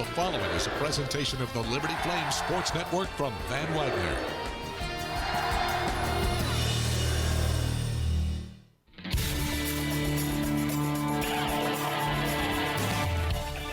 The following is a presentation of the Liberty Flames Sports Network from Van Wagner.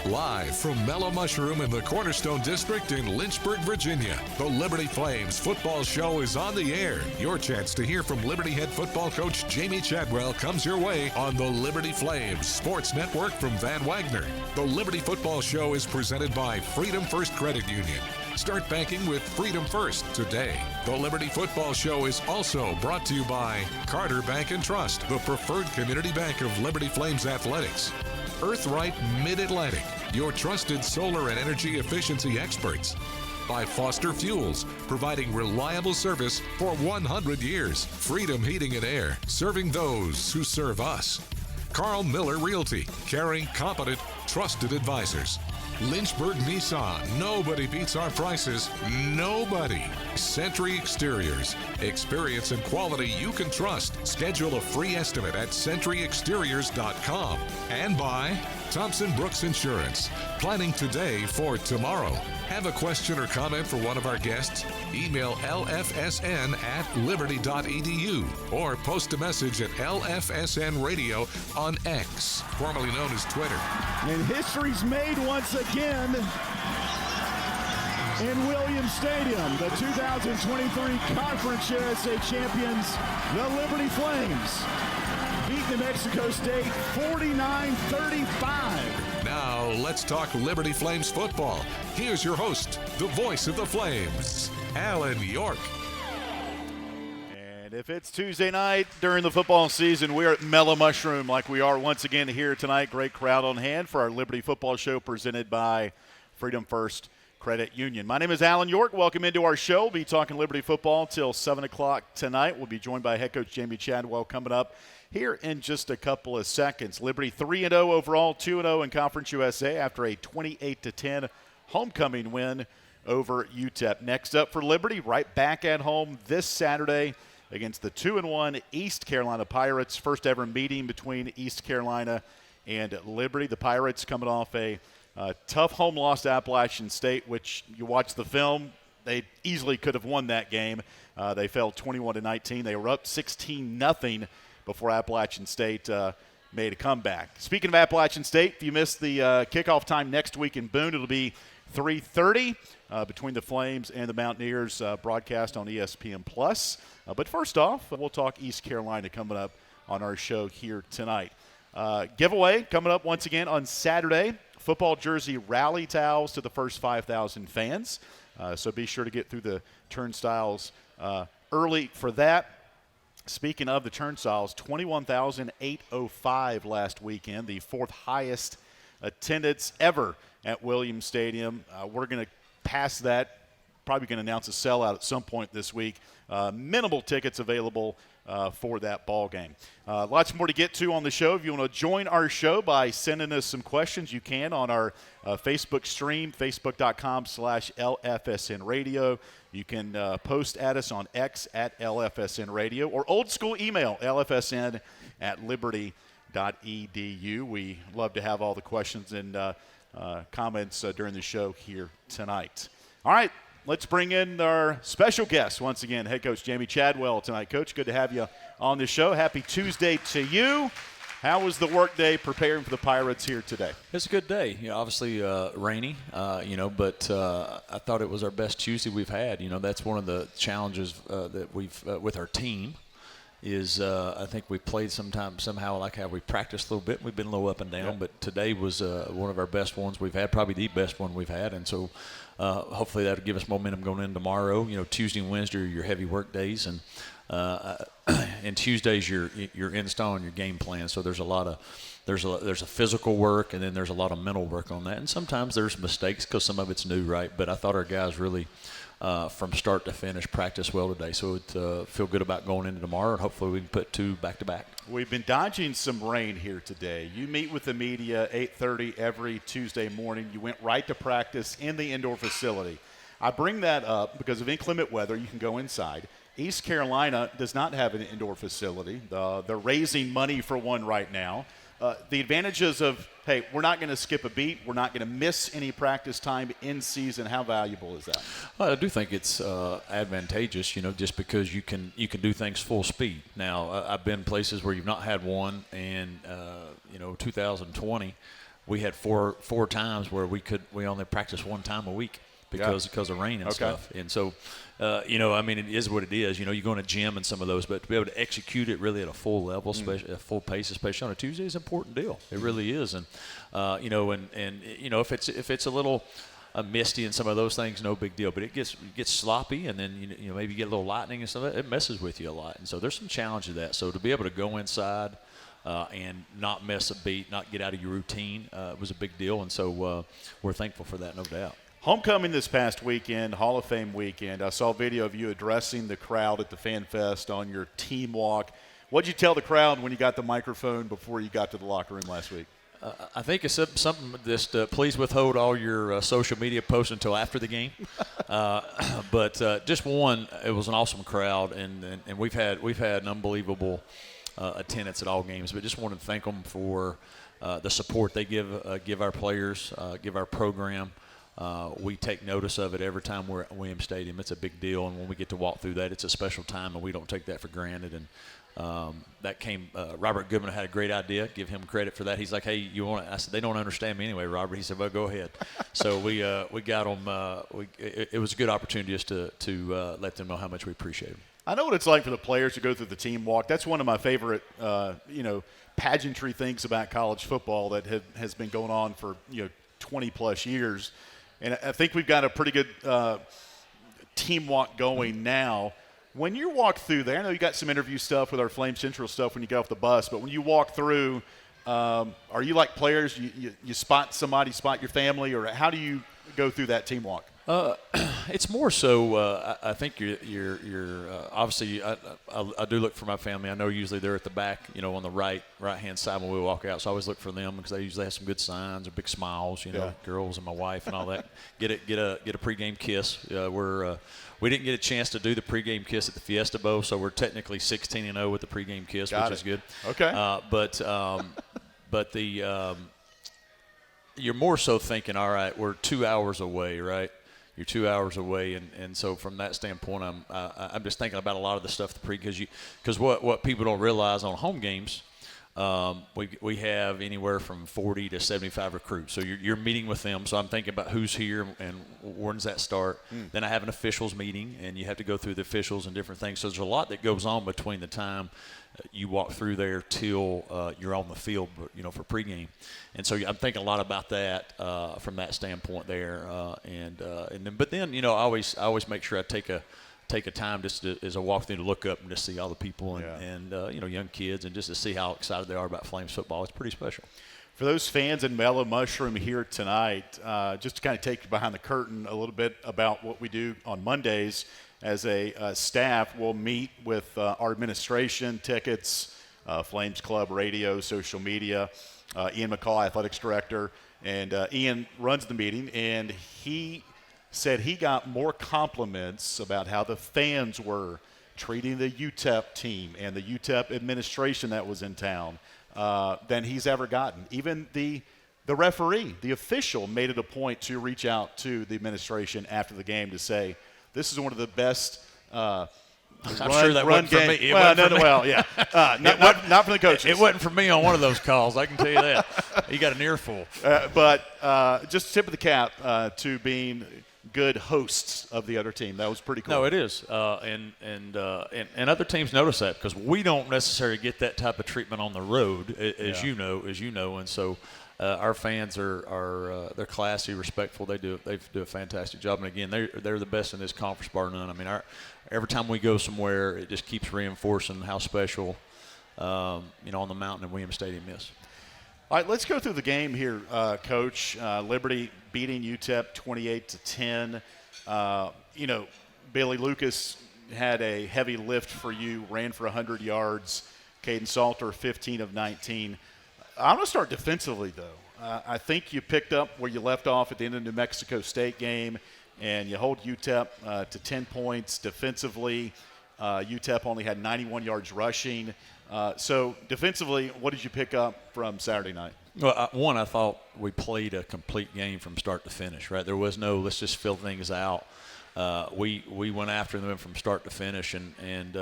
Live from Mellow Mushroom in the Cornerstone District in Lynchburg, Virginia, the Liberty Flames football show is on the air. Your chance to hear from Liberty head football coach Jamey Chadwell comes your way on the Liberty Flames Sports Network from Van Wagner. The Liberty football show is presented by Freedom First Credit Union. Start banking with Freedom First today. The Liberty Football Show is also brought to you by Carter Bank and Trust, the preferred community bank of Liberty Flames athletics. Earthright Mid-Atlantic, your trusted solar and energy efficiency experts. By Foster Fuels, providing reliable service for 100 years. Freedom Heating and Air, serving those who serve us. Carl Miller Realty, caring, competent, trusted advisors. Lynchburg Nissan, nobody beats our prices, nobody. Century Exteriors, experience and quality you can trust. Schedule a free estimate at centuryexteriors.com. And by Thompson Brooks Insurance, planning today for tomorrow. Have a question or comment for one of our guests? Email lfsn@liberty.edu or post a message at LFSN Radio on X, formerly known as Twitter. And history's made once again in Williams Stadium. The 2023 Conference USA champions, the Liberty Flames, beat New Mexico State 49-35. Now, let's talk Liberty Flames football. Here's your host, the voice of the Flames, Alan York. And if it's Tuesday night during the football season, we're at Mellow Mushroom like we are once again here tonight. Great crowd on hand for our Liberty football show presented by Freedom First Credit Union. My name is Alan York. Welcome into our show. We'll be talking Liberty football till 7 o'clock tonight. We'll be joined by head coach Jamey Chadwell coming up here in just a couple of seconds. Liberty 3-0 overall, 2-0 in Conference USA after a 28-10 homecoming win over UTEP. Next up for Liberty, right back at home this Saturday against the 2-1 East Carolina Pirates. First ever meeting between East Carolina and Liberty. The Pirates coming off a tough home loss to Appalachian State, which you watch the film, they easily could have won that game. They fell 21-19. They were up 16-0 before Appalachian State made a comeback. Speaking of Appalachian State, if you missed the kickoff time next week in Boone, it'll be 3:30 between the Flames and the Mountaineers, broadcast on ESPN+. But first off, we'll talk East Carolina coming up on our show here tonight. Giveaway coming up once again on Saturday. Football jersey rally towels to the first 5,000 fans. So be sure to get through the turnstiles early for that. Speaking of the turnstiles, 21,805 last weekend, the fourth highest attendance ever at Williams Stadium. We're going to pass that, probably going to announce a sellout at some point this week. Minimal tickets available for that ball game. Lots more to get to on the show. If you want to join our show by sending us some questions, you can on our Facebook stream, facebook.com/LFSN Radio. You can post at us on X at LFSN Radio, or old school email, lfsn@liberty.edu. We love to have all the questions and comments during the show here tonight. All right, let's bring in our special guest once again, head coach Jamey Chadwell tonight. Coach, good to have you on the show. Happy Tuesday to you. How was the work day preparing for the Pirates here today? It's a good day. Obviously rainy, but I thought it was our best Tuesday we've had. That's one of the challenges that we've with our team is I think we played somehow like how we practiced a little bit. We've been a little up and down, but today was one of our best ones we've had, probably the best one we've had. And so hopefully that'll give us momentum going into tomorrow. Tuesday and Wednesday are your heavy work days, and Tuesdays you're installing your game plan. So there's a physical work, and then there's a lot of mental work on that. And sometimes there's mistakes because some of it's new, right? But I thought our guys really, from start to finish, practiced well today. So it feel good about going into tomorrow, and hopefully we can put two back-to-back. We've been dodging some rain here today. You meet with the media 8:30 every Tuesday morning. You went right to practice in the indoor facility. I bring that up because of inclement weather. You can go inside. East Carolina does not have an indoor facility. They're raising money for one right now. the advantages of, hey, we're not going to skip a beat, we're not going to miss any practice time in season. How valuable is that? Well, I do think it's advantageous, just because you can do things full speed. Now, I've been places where you've not had one, and 2020, we had four times where we only practiced one time a week because of rain and stuff. And so, it is what it is. You go in a gym and some of those, but to be able to execute it really at a full level, a full pace, especially on a Tuesday, is an important deal. It really is. And if it's a little misty and some of those things, no big deal. But it gets sloppy, and then maybe you get a little lightning and stuff. It messes with you a lot. And so there's some challenge to that. So to be able to go inside and not miss a beat, not get out of your routine, was a big deal. And so we're thankful for that, no doubt. Homecoming this past weekend, Hall of Fame weekend. I saw a video of you addressing the crowd at the Fan Fest on your team walk. What did you tell the crowd when you got the microphone before you got to the locker room last week? I think it's something just please withhold all your social media posts until after the game. But just one, it was an awesome crowd, and we've had an unbelievable attendance at all games. But just wanted to thank them for the support they give our players, give our program. We take notice of it every time we're at Williams Stadium. It's a big deal, and when we get to walk through that, it's a special time, and we don't take that for granted. And that came. Robert Goodman had a great idea. Give him credit for that. He's like, "Hey, you want?" I said, "They don't understand me anyway, Robert." He said, "Well, go ahead." So we got them. It was a good opportunity just to let them know how much we appreciate them. I know what it's like for the players to go through the team walk. That's one of my favorite, pageantry things about college football that has been going on for 20 plus years. And I think we've got a pretty good team walk going now. When you walk through there, I know you got some interview stuff with our Flame Central stuff when you get off the bus, but when you walk through, are you like players? You spot somebody, spot your family, or how do you go through that team walk? It's more so. I think you're obviously. I do look for my family. I know usually they're at the back, on the right hand side when we walk out. So I always look for them because they usually have some good signs or big smiles. Girls and my wife and all that. Get a pregame kiss. We didn't get a chance to do the pregame kiss at the Fiesta Bowl, so we're technically 16-0 with the pregame kiss, which is good. Okay. But you're more so thinking, all right, we're 2 hours away, right? You're 2 hours away, and so from that standpoint, I'm just thinking about a lot of the stuff because what people don't realize on home games, we have anywhere from 40 to 75 recruits. So you're meeting with them. So I'm thinking about who's here and when does that start. Then I have an officials meeting, and you have to go through the officials and different things. So there's a lot that goes on between the time you walk through there till you're on the field, for pregame. And so I'm thinking a lot about that from that standpoint there. But then I always make sure I take a time just as I walk through to look up and just see all the people and young kids, and just to see how excited they are about Flames football. It's pretty special. For those fans in Mellow Mushroom here tonight, just to kind of take you behind the curtain a little bit about what we do on Mondays as a staff, we'll meet with our administration, tickets, Flames Club, radio, social media, Ian McCall, athletics director, and Ian runs the meeting, and he said he got more compliments about how the fans were treating the UTEP team and the UTEP administration that was in town than he's ever gotten. Even the referee, the official, made it a point to reach out to the administration after the game to say, this is one of the best I'm sure that wasn't for me. Not for the coaches. It wasn't for me on one of those calls, I can tell you that. You got an earful. But just tip of the cap to being good hosts of the other team. That was pretty cool. No, it is, and other teams notice that because we don't necessarily get that type of treatment on the road, as you know, and so our fans are they're classy, respectful. They do a fantastic job, and again, they're the best in this conference, bar none. I mean, every time we go somewhere, it just keeps reinforcing how special on the mountain in Williams Stadium is. All right, let's go through the game here, Coach. Liberty beating UTEP 28-10. Billy Lucas had a heavy lift for you, ran for 100 yards. Caden Salter, 15 of 19. I'm going to start defensively, though. I think you picked up where you left off at the end of the New Mexico State game, and you hold UTEP to 10 points defensively. UTEP only had 91 yards rushing. So defensively, what did you pick up from Saturday night? Well, one, I thought we played a complete game from start to finish, right? There was no let's just fill things out. We went after them from start to finish and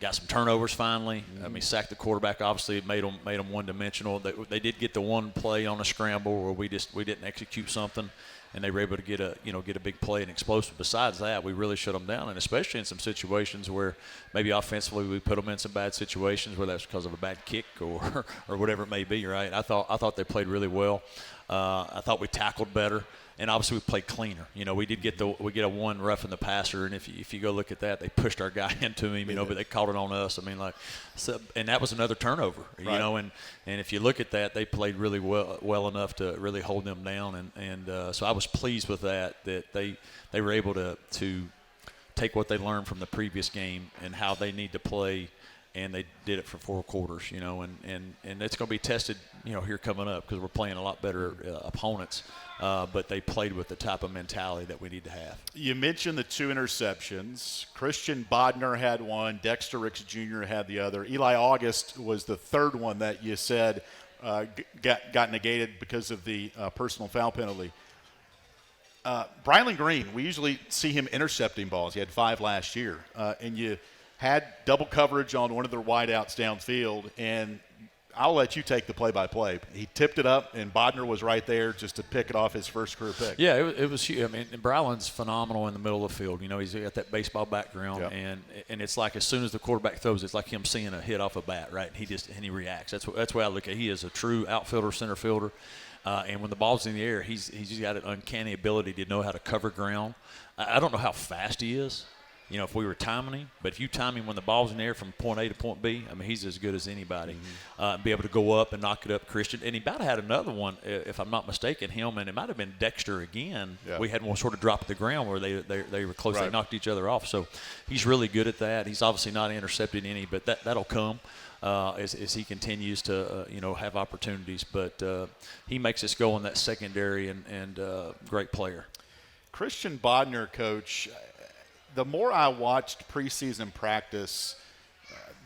got some turnovers finally. Mm-hmm. I mean, sacked the quarterback. Obviously, it made them one-dimensional. They did get the one play on a scramble where we didn't execute something, and they were able to get a big play and explosive. Besides that, we really shut them down, and especially in some situations where maybe offensively we put them in some bad situations, whether that's because of a bad kick or whatever it may be. Right? I thought they played really well. I thought we tackled better. And obviously we played cleaner. We did get a one rough in the passer, and if you go look at that, they pushed our guy into him, but they called it on us. I mean, and that was another turnover, right. And if you look at that, they played really well enough to really hold them down, and so I was pleased with that they were able to take what they learned from the previous game and how they need to play. And they did it for 4 quarters, and it's going to be tested, here coming up because we're playing a lot better opponents. But they played with the type of mentality that we need to have. You mentioned the 2 interceptions. Christian Bodner had one. Dexter Ricks Jr. had the other. Eli August was the third one that you said got negated because of the personal foul penalty. Brylan Green, we usually see him intercepting balls. He had 5 last year. And you had double coverage on one of their wideouts downfield, and I'll let you take the play-by-play. He tipped it up, and Bodner was right there just to pick it off his first career pick. Yeah, it was huge. I mean, Brylan's phenomenal in the middle of the field. He's got that baseball background, yep. and it's like as soon as the quarterback throws, it's like him seeing a hit off a bat, right? And he reacts. That's why I look at. He is a true outfielder, center fielder, and when the ball's in the air, he's just got an uncanny ability to know how to cover ground. I don't know how fast he is. If we were timing him, but if you time him when the ball's in the air from point A to point B, I mean, he's as good as anybody. Mm-hmm. Be able to go up and knock it up, Christian. And he about had another one, if I'm not mistaken, him, and it might have been Dexter again. Yeah. We had one sort of drop at the ground where they were close. Right. They knocked each other off. So he's really good at that. He's obviously not intercepted any, but that'll come as he continues to, have opportunities. But he makes us go in that secondary and great player. Christian Bodner, Coach, the more I watched preseason practice,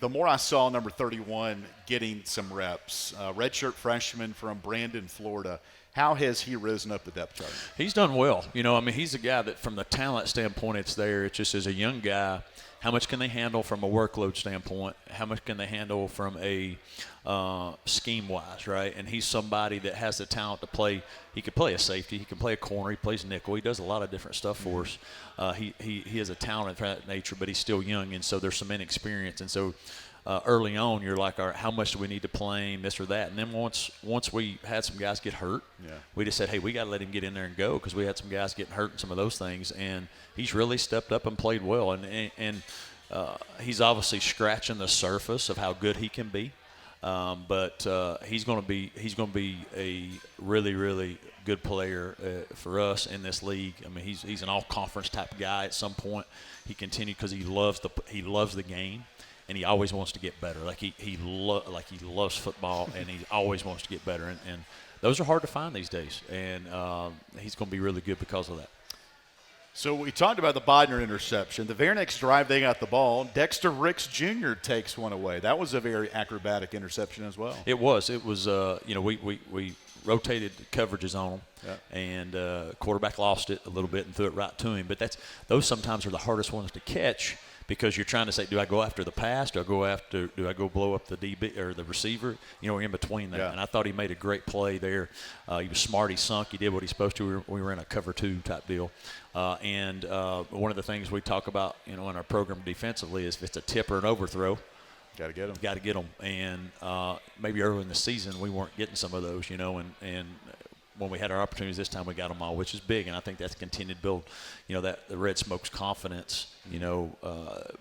the more I saw number 31 getting some reps. Redshirt freshman from Brandon, Florida. How has he risen up the depth chart? He's done well. He's a guy that from the talent standpoint, it's there. It's just as a young guy, how much can they handle from a workload standpoint? How much can they handle from a scheme-wise, right? And he's somebody that has the talent to play. He could play a safety. He can play a corner. He plays nickel. He does a lot of different stuff for us. He has a talent of that nature, but he's still young, and so there's some inexperience. And so early on, you're like, all right, how much do we need to play him, this or that? And then once we had some guys get hurt, we just said, hey, we got to let him get in there and go because we had some guys getting hurt and some of those things. And he's really stepped up and played well. And he's obviously scratching the surface of how good he can be. But he's going to be a really, really good player for us in this league. I mean, he's an all-conference type guy. At some point, he continued because he loves the game, and he always wants to get better. He loves football, and he always wants to get better. And those are hard to find these days, and he's going to be really good because of that. So we talked about the Bodner interception. The very next drive they got the ball, Dexter Ricks Jr. takes one away. That was a very acrobatic interception as well. It was. We rotated coverages on him, and quarterback lost it a little bit and threw it right to him. But those sometimes are the hardest ones to catch because you're trying to say, do I go after the pass? Do I go blow up the DB or the receiver? In between that. Yeah. And I thought he made a great play there. He was smart. He sunk. He did what he's supposed to. We were in a cover 2 type deal. And one of the things we talk about, in our program defensively is if it's a tip or an overthrow, got to get them. Got to get them. And maybe early in the season we weren't getting some of those, and when we had our opportunities this time, we got them all, which is big. And I think that's continued to build, that the Red Smoke's confidence,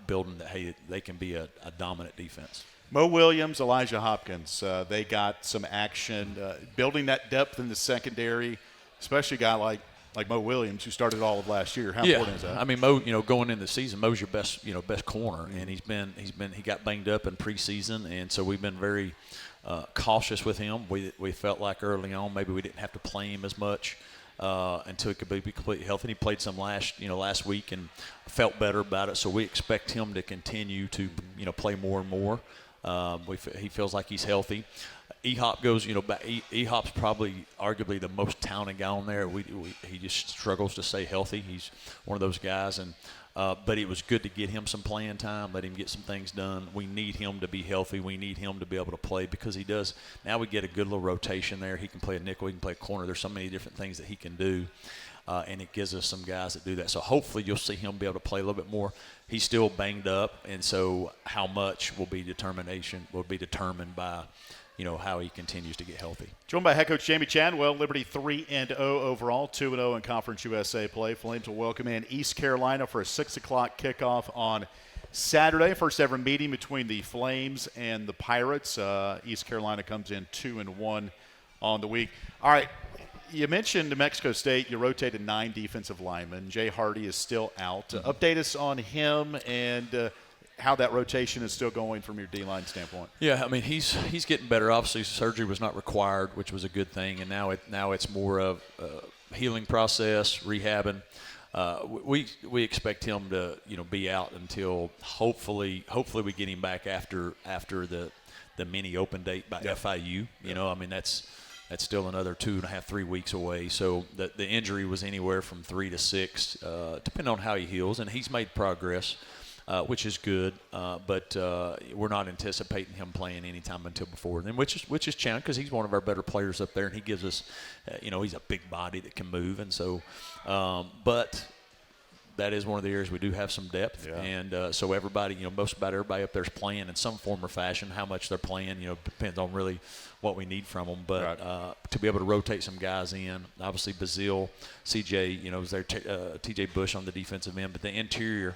building that, hey, they can be a dominant defense. Mo Williams, Elijah Hopkins, they got some action, building that depth in the secondary, especially a guy like Mo Williams, who started all of last year. How important is that? I mean, Mo, going into the season, Mo's your best corner, and he got banged up in preseason, and so we've been very cautious with him. We felt like early on maybe we didn't have to play him as much, until he could be completely healthy. And he played some last week and felt better about it. So we expect him to continue to play more and more. He feels like he's healthy. E-Hop goes, back. E-Hop's probably arguably the most talented guy on there. He just struggles to stay healthy. He's one of those guys, but it was good to get him some playing time, let him get some things done. We need him to be healthy. We need him to be able to play because he does. Now we get a good little rotation there. He can play a nickel. He can play a corner. There's so many different things that he can do, and it gives us some guys that do that. So hopefully you'll see him be able to play a little bit more. He's still banged up, and so how much will be determined by how he continues to get healthy. Joined by head coach Jamey Chadwell, Liberty 3-0 overall, 2-0 in Conference USA play. Flames will welcome in East Carolina for a 6 o'clock kickoff on Saturday. First ever meeting between the Flames and the Pirates. East Carolina comes in 2-1 on the week. All right, you mentioned New Mexico State. You rotated 9 defensive linemen. Jay Hardy is still out. Update us on him and how that rotation is still going from your D-line standpoint. Yeah, I mean he's getting better. Obviously, surgery was not required, which was a good thing, and now it's more of a healing process, rehabbing. We expect him to be out until hopefully we get him back after the mini open date by FIU. I mean that's still another 2.5, 3 weeks away. So the injury was anywhere from 3 to 6, depending on how he heals, and he's made progress. Which is good, but we're not anticipating him playing any time until before then, which is challenging because he's one of our better players up there, and he gives us, he's a big body that can move, and so, but that is one of the areas we do have some depth, and so everybody, most about everybody up there is playing in some form or fashion. How much they're playing, depends on really what we need from them, but to be able to rotate some guys in, obviously Bazile, CJ, is there, TJ Bush on the defensive end, but the interior.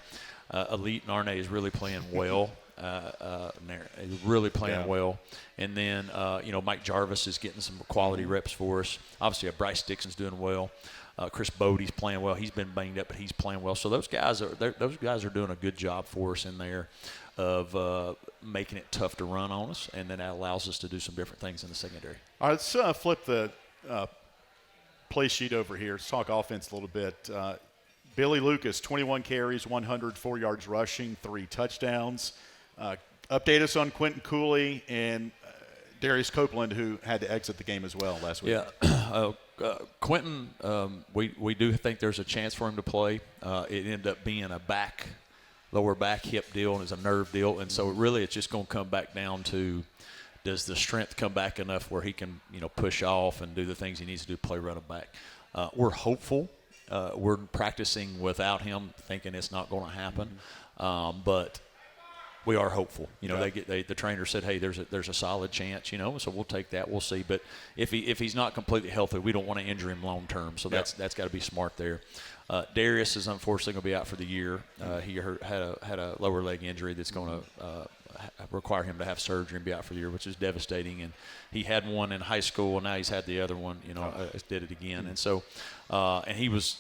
Elite Narne is really playing well. Well. And then, Mike Jarvis is getting some quality reps for us. Obviously, Bryce Dixon's doing well. Chris Bodie's playing well. He's been banged up, but he's playing well. So those guys are doing a good job for us in there of making it tough to run on us, and then that allows us to do some different things in the secondary. All right, let's flip the play sheet over here. Let's talk offense a little bit. Billy Lucas, 21 carries, 104 yards rushing, 3 touchdowns. Update us on Quentin Cooley and Darius Copeland, who had to exit the game as well last week. Yeah, Quentin, we do think there's a chance for him to play. It ended up being a lower back hip deal, and it's a nerve deal. And so really it's just going to come back down to, does the strength come back enough where he can, push off and do the things he needs to do to play running back. We're hopeful. We're practicing without him, thinking it's not going to happen, but we are hopeful. The trainer said, "Hey, there's a solid chance." So we'll take that. We'll see. But if he's not completely healthy, we don't want to injure him long term. So that's got to be smart there. Darius is unfortunately going to be out for the year. He had a lower leg injury that's going to require him to have surgery and be out for the year, which is devastating. And he had one in high school, and now he's had the other one. Did it again. And so, and he was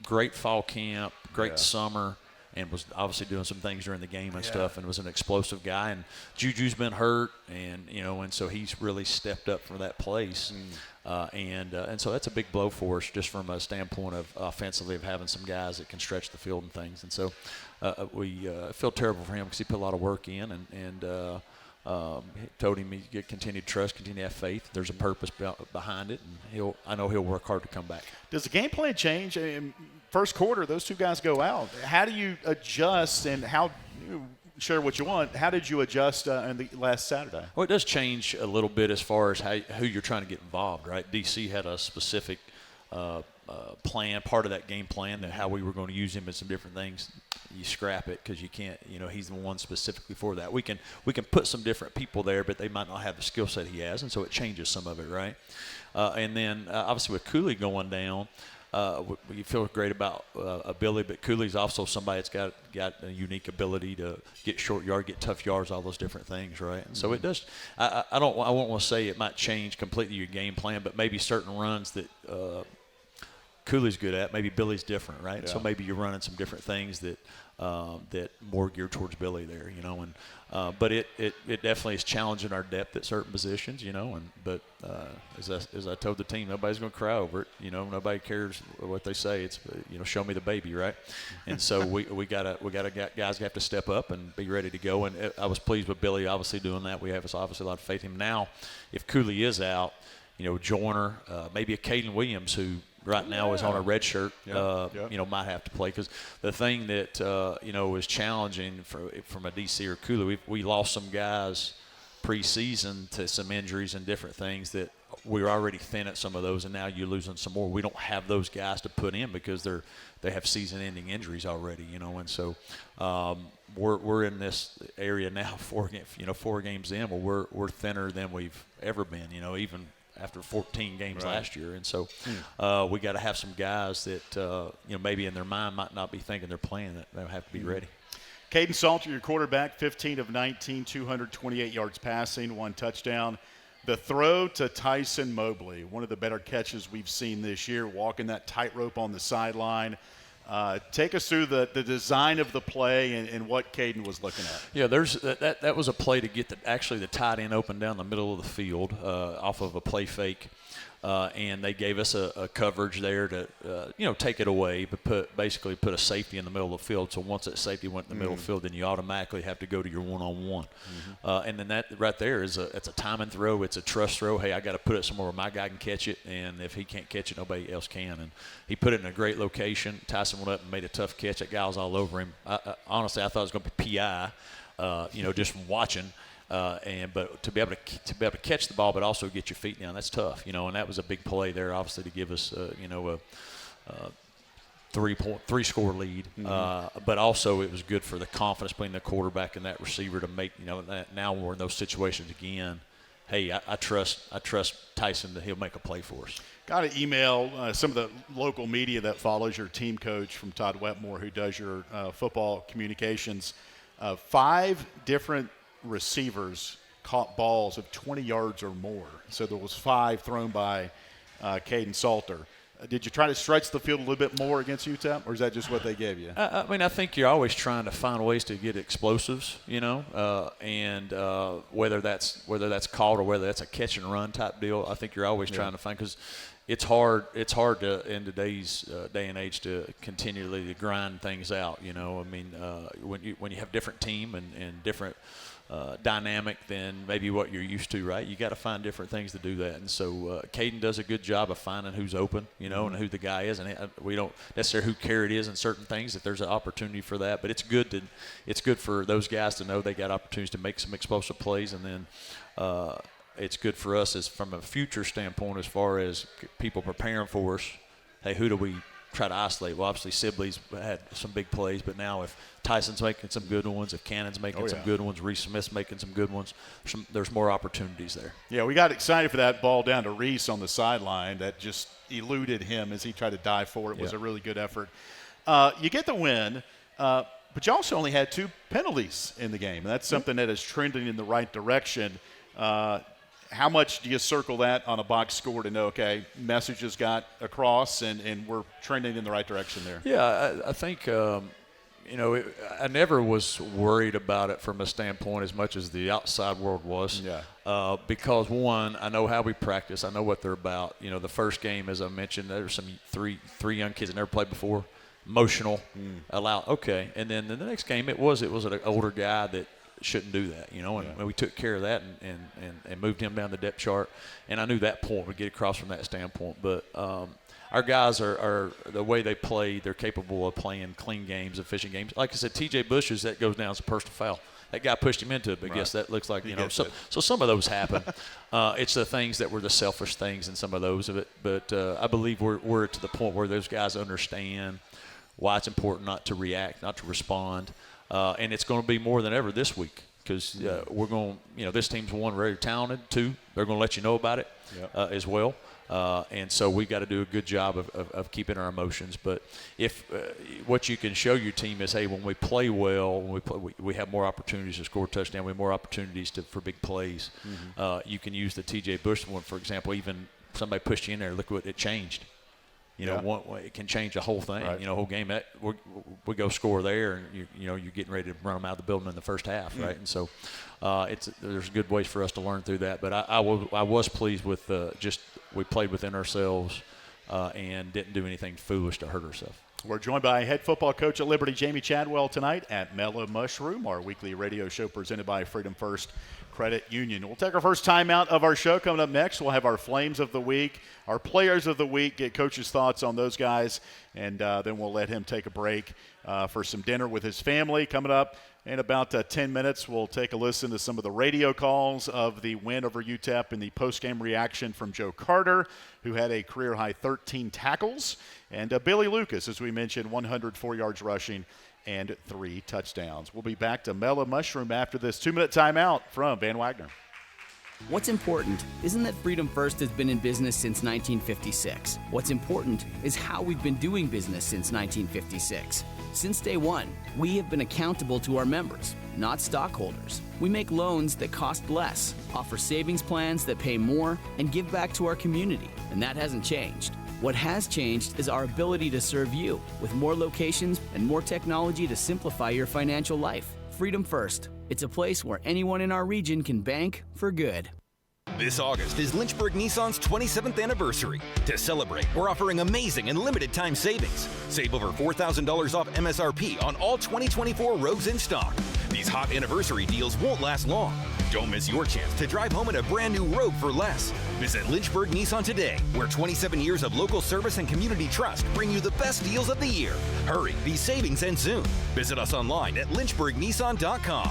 great fall camp, great summer, and was obviously doing some things during the game and stuff, and was an explosive guy. And Juju's been hurt, and and so he's really stepped up for that place. And so that's a big blow for us, just from a standpoint of offensively of having some guys that can stretch the field and things. And so we feel terrible for him because he put a lot of work in, and told him he continue to trust, continue to have faith. There's a purpose behind it, and I know he'll work hard to come back. Does the game plan change? In first quarter, those two guys go out. How do you adjust, and how share what you want? How did you adjust in the last Saturday? Well, it does change a little bit as far as who you're trying to get involved, right? DC had a specific plan, part of that game plan, that how we were going to use him in some different things. You scrap it because you can't, he's the one specifically for that. We can put some different people there, but they might not have the skill set he has, and so it changes some of it, right? And then obviously with Cooley going down, we feel great about Billy, but Cooley's also somebody that's got a unique ability to get short yard, get tough yards, all those different things, right? And so it does. I won't want to say it might change completely your game plan, but maybe certain runs that Cooley's good at. Maybe Billy's different, right? Yeah. So maybe you're running some different things that more geared towards Billy there, but it definitely is challenging our depth at certain positions, but as I told the team, nobody's going to cry over it, nobody cares what they say. It's show me the baby, right? And so we gotta guys have to step up and be ready to go. And I was pleased with Billy obviously doing that. We have obviously a lot of faith in him. Now, if Cooley is out, Joyner, maybe a Caden Williams who right now is on a red shirt, might have to play, because the thing that is challenging from a DC or Cooley, we lost some guys preseason to some injuries and different things that we were already thin at some of those, and now you're losing some more. We don't have those guys to put in because they have season-ending injuries already, and so we're in this area now 4 games in where we're thinner than we've ever been, even after 14 games last year. And so we got to have some guys that, maybe in their mind might not be thinking they're playing, that they'll have to be ready. Caden Salter, your quarterback, 15 of 19, 228 yards passing, 1 touchdown. The throw to Tyson Mobley, one of the better catches we've seen this year, walking that tightrope on the sideline. Take us through the design of the play and what Caden was looking at. Yeah, that was a play to get the tight end open down the middle of the field off of a play fake. And they gave us a coverage there to, take it away, but basically put a safety in the middle of the field. So once that safety went in the middle of the field, then you automatically have to go to your one-on-one. And then that right there it's a time and throw. It's a trust throw. Hey, I got to put it somewhere where my guy can catch it, and if he can't catch it, nobody else can. And he put it in a great location. Tyson went up and made a tough catch. That guy was all over him. Honestly, I thought it was going to be PI, just from watching. But to be able to catch the ball, but also get your feet down, that's tough, and that was a big play there, obviously, to give us, a 3-score lead. But also it was good for the confidence between the quarterback and that receiver to make, now we're in those situations again. Hey, I trust Tyson that he'll make a play for us. Got to email some of the local media that follows your team coach from Todd Wetmore, who does your football communications. 5 different receivers caught balls of 20 yards or more. So there was 5 thrown by Caden Salter. Did you try to stretch the field a little bit more against UTEP, or is that just what they gave you? I think you're always trying to find ways to get explosives, and whether that's caught or whether that's a catch and run type deal. I think you're always trying to find, because it's hard to, in today's day and age, to continually to grind things out. When you have different team and different dynamic than maybe what you're used to, right? You got to find different things to do that. And so Caden does a good job of finding who's open, and who the guy is. And we don't necessarily who carried is in certain things if there's an opportunity for that. But it's good for those guys to know they got opportunities to make some explosive plays. And then it's good for us as from a future standpoint as far as people preparing for us. Hey, who do we try to isolate? Well, obviously Sibley's had some big plays, but now if Tyson's making some good ones, if Cannon's making some good ones, Reese Smith's making some good ones, there's more opportunities there. Yeah, we got excited for that ball down to Reese on the sideline that just eluded him as he tried to dive for it. It was a really good effort. You get the win, but you also only had 2 penalties in the game, and that's something that is trending in the right direction. How much do you circle that on a box score to know, okay, messages got across and we're trending in the right direction there? Yeah, I think, I never was worried about it from a standpoint as much as the outside world was. Yeah. Because, one, I know how we practice. I know what they're about. The first game, as I mentioned, there were some three young kids that never played before, emotional, okay. And then the next game, it was an older guy that shouldn't do that, and we took care of that and moved him down the depth chart. And I knew that point would get across from that standpoint. But our guys are the way they play, they're capable of playing clean games, efficient games. Like I said, TJ Bush's, that goes down as a personal foul. That guy pushed him into it, but I guess that looks like, so some of those happen. It's the things that were the selfish things in some of those of it. But I believe we're to the point where those guys understand why it's important not to react, not to respond. And it's going to be more than ever this week, because we're going, this team's, 1, very talented. 2, they're going to let you know about it as well. And so we got to do a good job of keeping our emotions. But if what you can show your team is, hey, when we play well, we have more opportunities to score a touchdown. We have more opportunities for big plays. You can use the T.J. Bush one, for example. Even somebody pushed you in there, look what it changed. You know, it can change the whole thing. Right. You know, whole game. We go score there, and you're getting ready to run them out of the building in the first half, right? And so, there's good ways for us to learn through that. But I was pleased with we played within ourselves and didn't do anything foolish to hurt ourselves. We're joined by head football coach at Liberty, Jamey Chadwell, tonight at Mellow Mushroom, our weekly radio show presented by Freedom First Credit Union. We'll take our first time out of our show. Coming up next, we'll have our Flames of the Week, our Players of the Week, get Coach's thoughts on those guys, and then we'll let him take a break for some dinner with his family. Coming up in about 10 minutes, we'll take a listen to some of the radio calls of the win over UTEP and the post-game reaction from Joe Carter, who had a career-high 13 tackles, and Billy Lucas, as we mentioned, 104 yards rushing and 3 touchdowns. We'll be back to Mellow Mushroom after this 2-minute timeout from Van Wagner. What's important isn't that Freedom First has been in business since 1956. What's important is how we've been doing business since 1956. Since day one, we have been accountable to our members, not stockholders. We make loans that cost less, offer savings plans that pay more, and give back to our community, and that hasn't changed. What has changed is our ability to serve you with more locations and more technology to simplify your financial life. Freedom First. It's a place where anyone in our region can bank for good. This August is Lynchburg Nissan's 27th anniversary. To celebrate, we're offering amazing and limited time savings. Save over $4,000 off MSRP on all 2024 Rogues in stock. These hot anniversary deals won't last long. Don't miss your chance to drive home in a brand new Rogue for less. Visit Lynchburg Nissan today, where 27 years of local service and community trust bring you the best deals of the year. Hurry, these savings end soon. Visit us online at lynchburgnissan.com.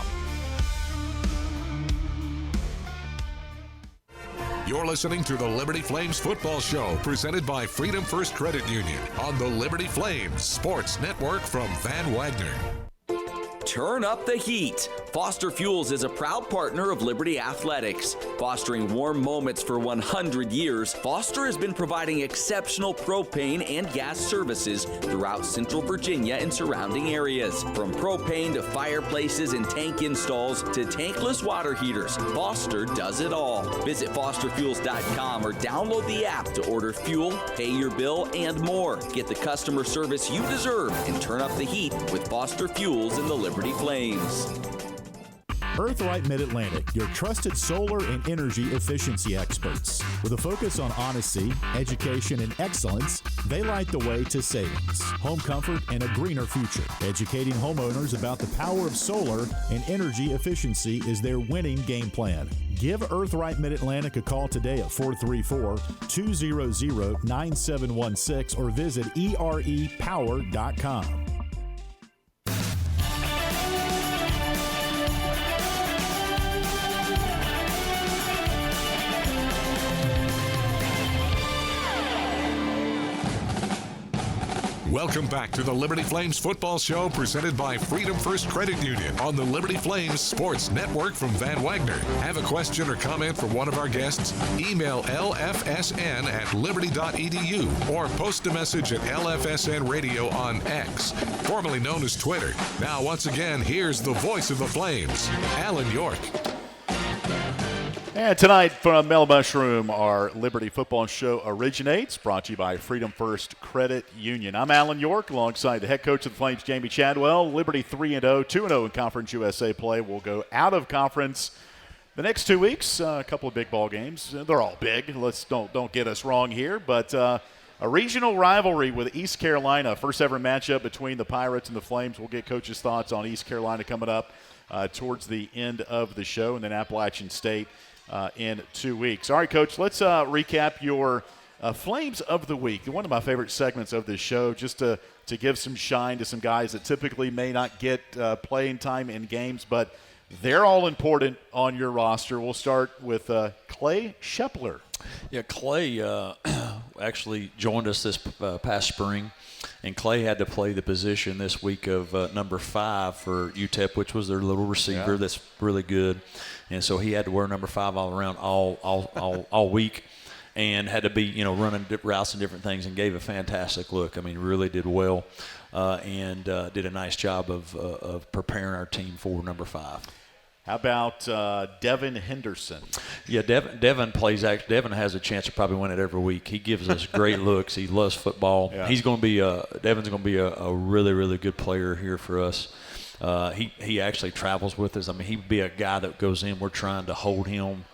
You're listening to the Liberty Flames Football Show, presented by Freedom First Credit Union on the Liberty Flames Sports Network from Van Wagner. Turn up the heat. Foster Fuels is a proud partner of Liberty Athletics. Fostering warm moments for 100 years, Foster has been providing exceptional propane and gas services throughout Central Virginia and surrounding areas. From propane to fireplaces and tank installs to tankless water heaters, Foster does it all. Visit fosterfuels.com or download the app to order fuel, pay your bill, and more. Get the customer service you deserve and turn up the heat with Foster Fuels in the Liberty Flames. Earthlight Mid-Atlantic, your trusted solar and energy efficiency experts. With a focus on honesty, education, and excellence, they light the way to savings, home comfort, and a greener future. Educating homeowners about the power of solar and energy efficiency is their winning game plan. Give Earthlight Mid-Atlantic a call today at 434-200-9716 or visit erepower.com. Welcome back to the Liberty Flames Football Show, presented by Freedom First Credit Union on the Liberty Flames Sports Network from Van Wagner. Have a question or comment for one of our guests? Email lfsn@liberty.edu or post a message at LFSN Radio on X, formerly known as Twitter. Now, once again, here's the voice of the Flames, Alan York. And tonight from Mellow Mushroom, our Liberty Football Show originates, brought to you by Freedom First Credit Union. I'm Alan York, alongside the head coach of the Flames, Jamey Chadwell. Liberty 3-0, 2-0 in Conference USA play. We'll go out of conference the next 2 weeks. A couple of big ball games. They're all big. Don't get us wrong here, but a regional rivalry with East Carolina. First ever matchup between the Pirates and the Flames. We'll get coach's thoughts on East Carolina coming up towards the end of the show, and then Appalachian State in 2 weeks. All right, Coach, let's recap your Flames of the Week. One of my favorite segments of this show, just to give some shine to some guys that typically may not get playing time in games, but they're all important on your roster. We'll start with Clay Shepler. Yeah, Clay actually joined us this past spring, and Clay had to play the position this week of number 5 for UTEP, which was their little receiver that's really good. And so he had to wear number 5 all around all week, and had to be, running routes and different things, and gave a fantastic look. I mean, really did well, and did a nice job of preparing our team for number 5. How about Devin Henderson? Yeah, Devin plays. Devin has a chance to probably win it every week. He gives us great looks. He loves football. Yeah. He's going to be Devin's going to be a really, really good player here for us. He actually travels with us. I mean, he'd be a guy that goes in. We're trying to hold him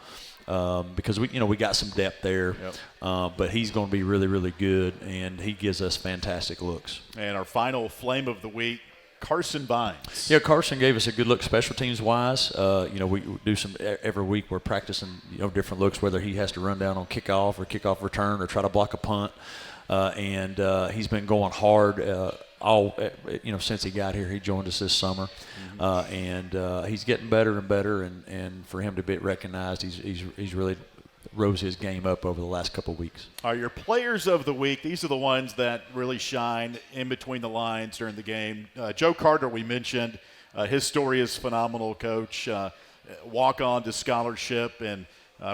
because we got some depth there. Yep. But he's going to be really, really good, and he gives us fantastic looks. And our final flame of the week, Carson Vines. Yeah, Carson gave us a good look special teams wise. We do some every week. We're practicing different looks, whether he has to run down on kickoff or kickoff return or try to block a punt. And he's been going hard since he got here. He joined us this summer, and he's getting better and better. And for him to be recognized, he's really rose his game up over the last couple of weeks. All right, your players of the week, these are the ones that really shine in between the lines during the game. Joe Carter, we mentioned. His story is phenomenal, Coach. Walk-on to scholarship and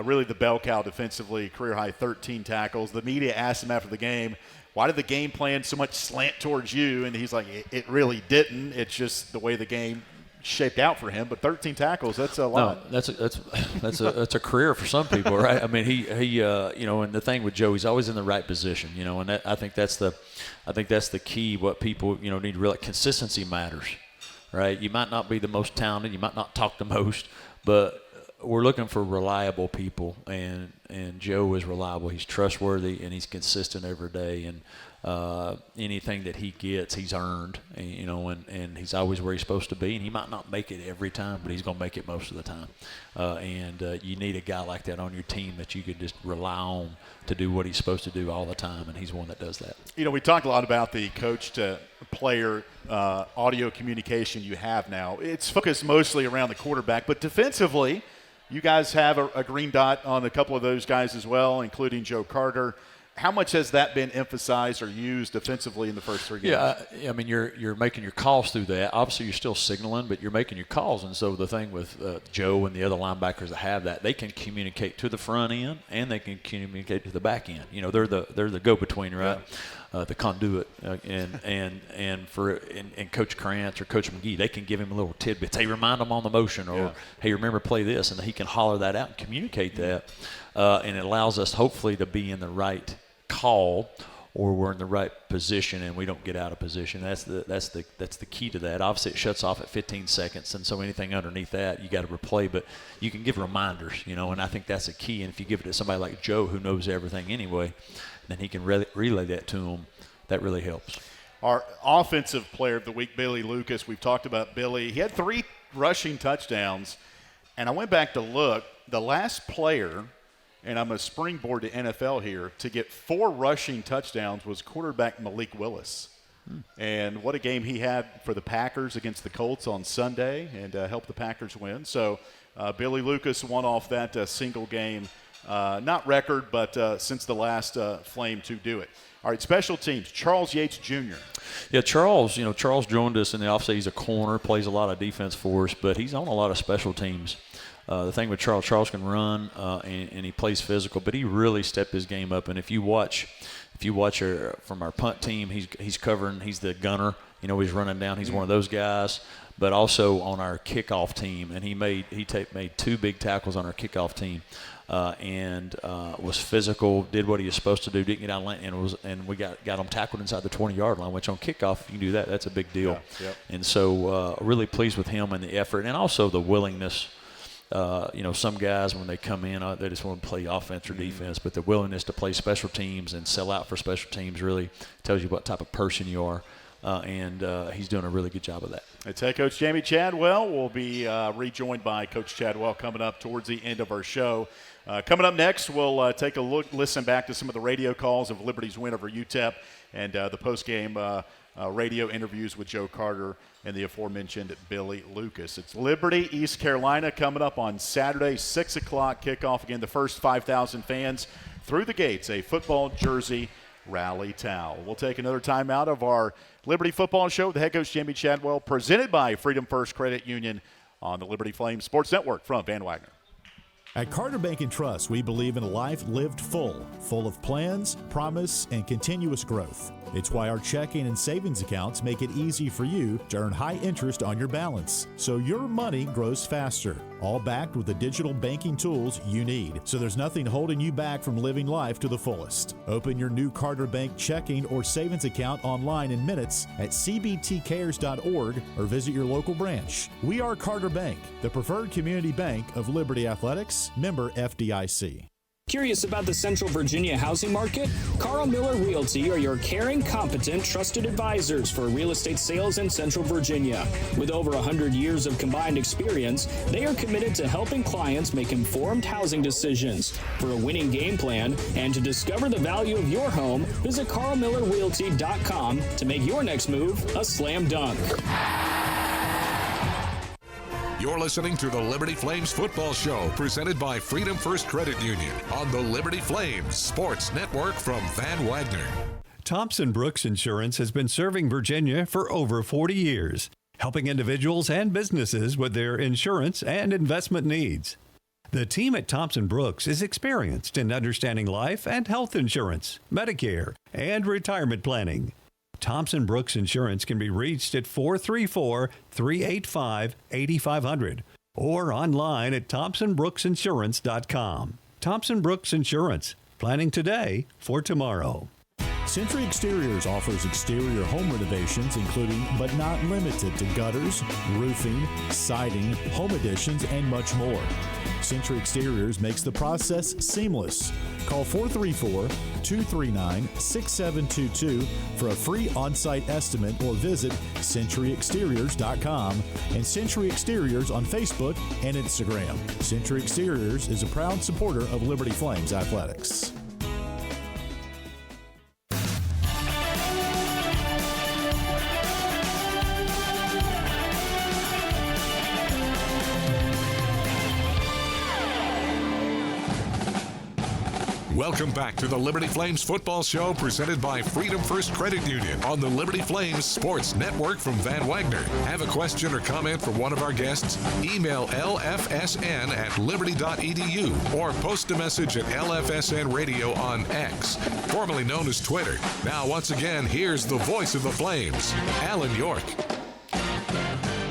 really the bell cow defensively, career-high 13 tackles. The media asked him after the game, why did the game plan so much slant towards you? And he's like, it really didn't. It's just the way the game shaped out for him, but 13 tackles, that's a lot. No, that's a career for some people, right? I mean, he and the thing with Joe, he's always in the right position, and I think that's the key. What people need to realize, consistency matters, right? You might not be the most talented, you might not talk the most, but we're looking for reliable people, and Joe is reliable. He's trustworthy and he's consistent every day, and anything that he gets, he's earned, and he's always where he's supposed to be. And he might not make it every time, but he's going to make it most of the time. You need a guy like that on your team that you can just rely on to do what he's supposed to do all the time, and he's one that does that. We talked a lot about the coach-to-player audio communication you have now. It's focused mostly around the quarterback, but defensively, you guys have a green dot on a couple of those guys as well, including Joe Carter. How much has that been emphasized or used defensively in the first 3 games? Yeah, I mean, you're making your calls through that. Obviously, you're still signaling, but you're making your calls. And so the thing with Joe and the other linebackers that have that, they can communicate to the front end and they can communicate to the back end. They're the go-between, right? Yeah. The conduit. And Coach Krantz or Coach McGee, they can give him a little tidbits. Hey, remind them on the motion, or hey, remember, play this, and he can holler that out and communicate that. And it allows us hopefully to be in the right call, or we're in the right position and we don't get out of position. That's the key to that. Obviously, it shuts off at 15 seconds, and so anything underneath that you got to replay. But you can give reminders, and I think that's a key. And if you give it to somebody like Joe, who knows everything anyway, then he can relay that to him. That really helps. Our offensive player of the week, Billy Lucas. We've talked about Billy. He had 3 rushing touchdowns, and I went back to look. The last player, and I'm a springboard to NFL here, to get 4 rushing touchdowns was quarterback Malik Willis. And what a game he had for the Packers against the Colts on Sunday, and helped the Packers win. So Billy Lucas won off that single game, not record, but since the last Flame to do it. All right, special teams, Charles Yates Jr. Yeah, Charles joined us in the offseason. He's a corner, plays a lot of defense for us, but he's on a lot of special teams. The thing with Charles can run and he plays physical, but he really stepped his game up. And if you watch from our punt team, he's covering. He's the gunner. He's running down. He's one of those guys. But also on our kickoff team, and he made 2 big tackles on our kickoff team, and was physical. Did what he was supposed to do. Didn't get out of line, and we got him tackled inside the 20-yard line. Which on kickoff, you can do that. That's a big deal. Yeah, yep. And so really pleased with him and the effort, and also the willingness. Some guys, when they come in, they just want to play offense or defense, but the willingness to play special teams and sell out for special teams really tells you what type of person you are, and he's doing a really good job of that. It's head coach Jamey Chadwell. We'll be rejoined by Coach Chadwell coming up towards the end of our show. Coming up next, we'll take a listen back to some of the radio calls of Liberty's win over UTEP and the post-game radio interviews with Joe Carter and the aforementioned Billy Lucas. It's Liberty, East Carolina, coming up on Saturday, 6 o'clock kickoff. Again, the first 5,000 fans through the gates, a football jersey rally towel. We'll take another time out of our Liberty football show with the head coach Jamey Chadwell, presented by Freedom First Credit Union on the Liberty Flames Sports Network from Van Wagner. At Carter Bank and Trust, we believe in a life lived full of plans, promise, and continuous growth. It's why our checking and savings accounts make it easy for you to earn high interest on your balance, so your money grows faster. all backed with the digital banking tools you need. So there's nothing holding you back from living life to the fullest. Open your new Carter Bank checking or savings account online in minutes at cbtcares.org or visit your local branch. We are Carter Bank, the preferred community bank of Liberty Athletics, member FDIC. Curious about the Central Virginia housing market? Carl Miller Realty are your caring, competent, trusted advisors for real estate sales in Central Virginia. With over 100 years of combined experience, they are committed to helping clients make informed housing decisions. For a winning game plan and to discover the value of your home, visit carlmillerrealty.com to make your next move a slam dunk. You're listening to the Liberty Flames Football Show, presented by Freedom First Credit Union on the Liberty Flames Sports Network from Van Wagner. Thompson Brooks Insurance has been serving Virginia for over 40 years, helping individuals and businesses with their insurance and investment needs. The team at Thompson Brooks is experienced in understanding life and health insurance, Medicare, and retirement planning. Thompson Brooks Insurance can be reached at 434-385-8500 or online at thompsonbrooksinsurance.com. Thompson Brooks Insurance, planning today for tomorrow. Century Exteriors offers exterior home renovations, including but not limited to gutters, roofing, siding, home additions, and much more. Century Exteriors makes the process seamless. Call 434-239-6722 for a free on-site estimate or visit centuryexteriors.com and Century Exteriors on Facebook and Instagram. Century Exteriors is a proud supporter of Liberty Flames Athletics. Welcome back to the Liberty Flames Football Show, presented by Freedom First Credit Union on the Liberty Flames Sports Network from Van Wagner. Have a question or comment for one of our guests? Email lfsn@liberty.edu or post a message at LFSN Radio on X, formerly known as Twitter. Now, once again, here's the voice of the Flames, Alan York.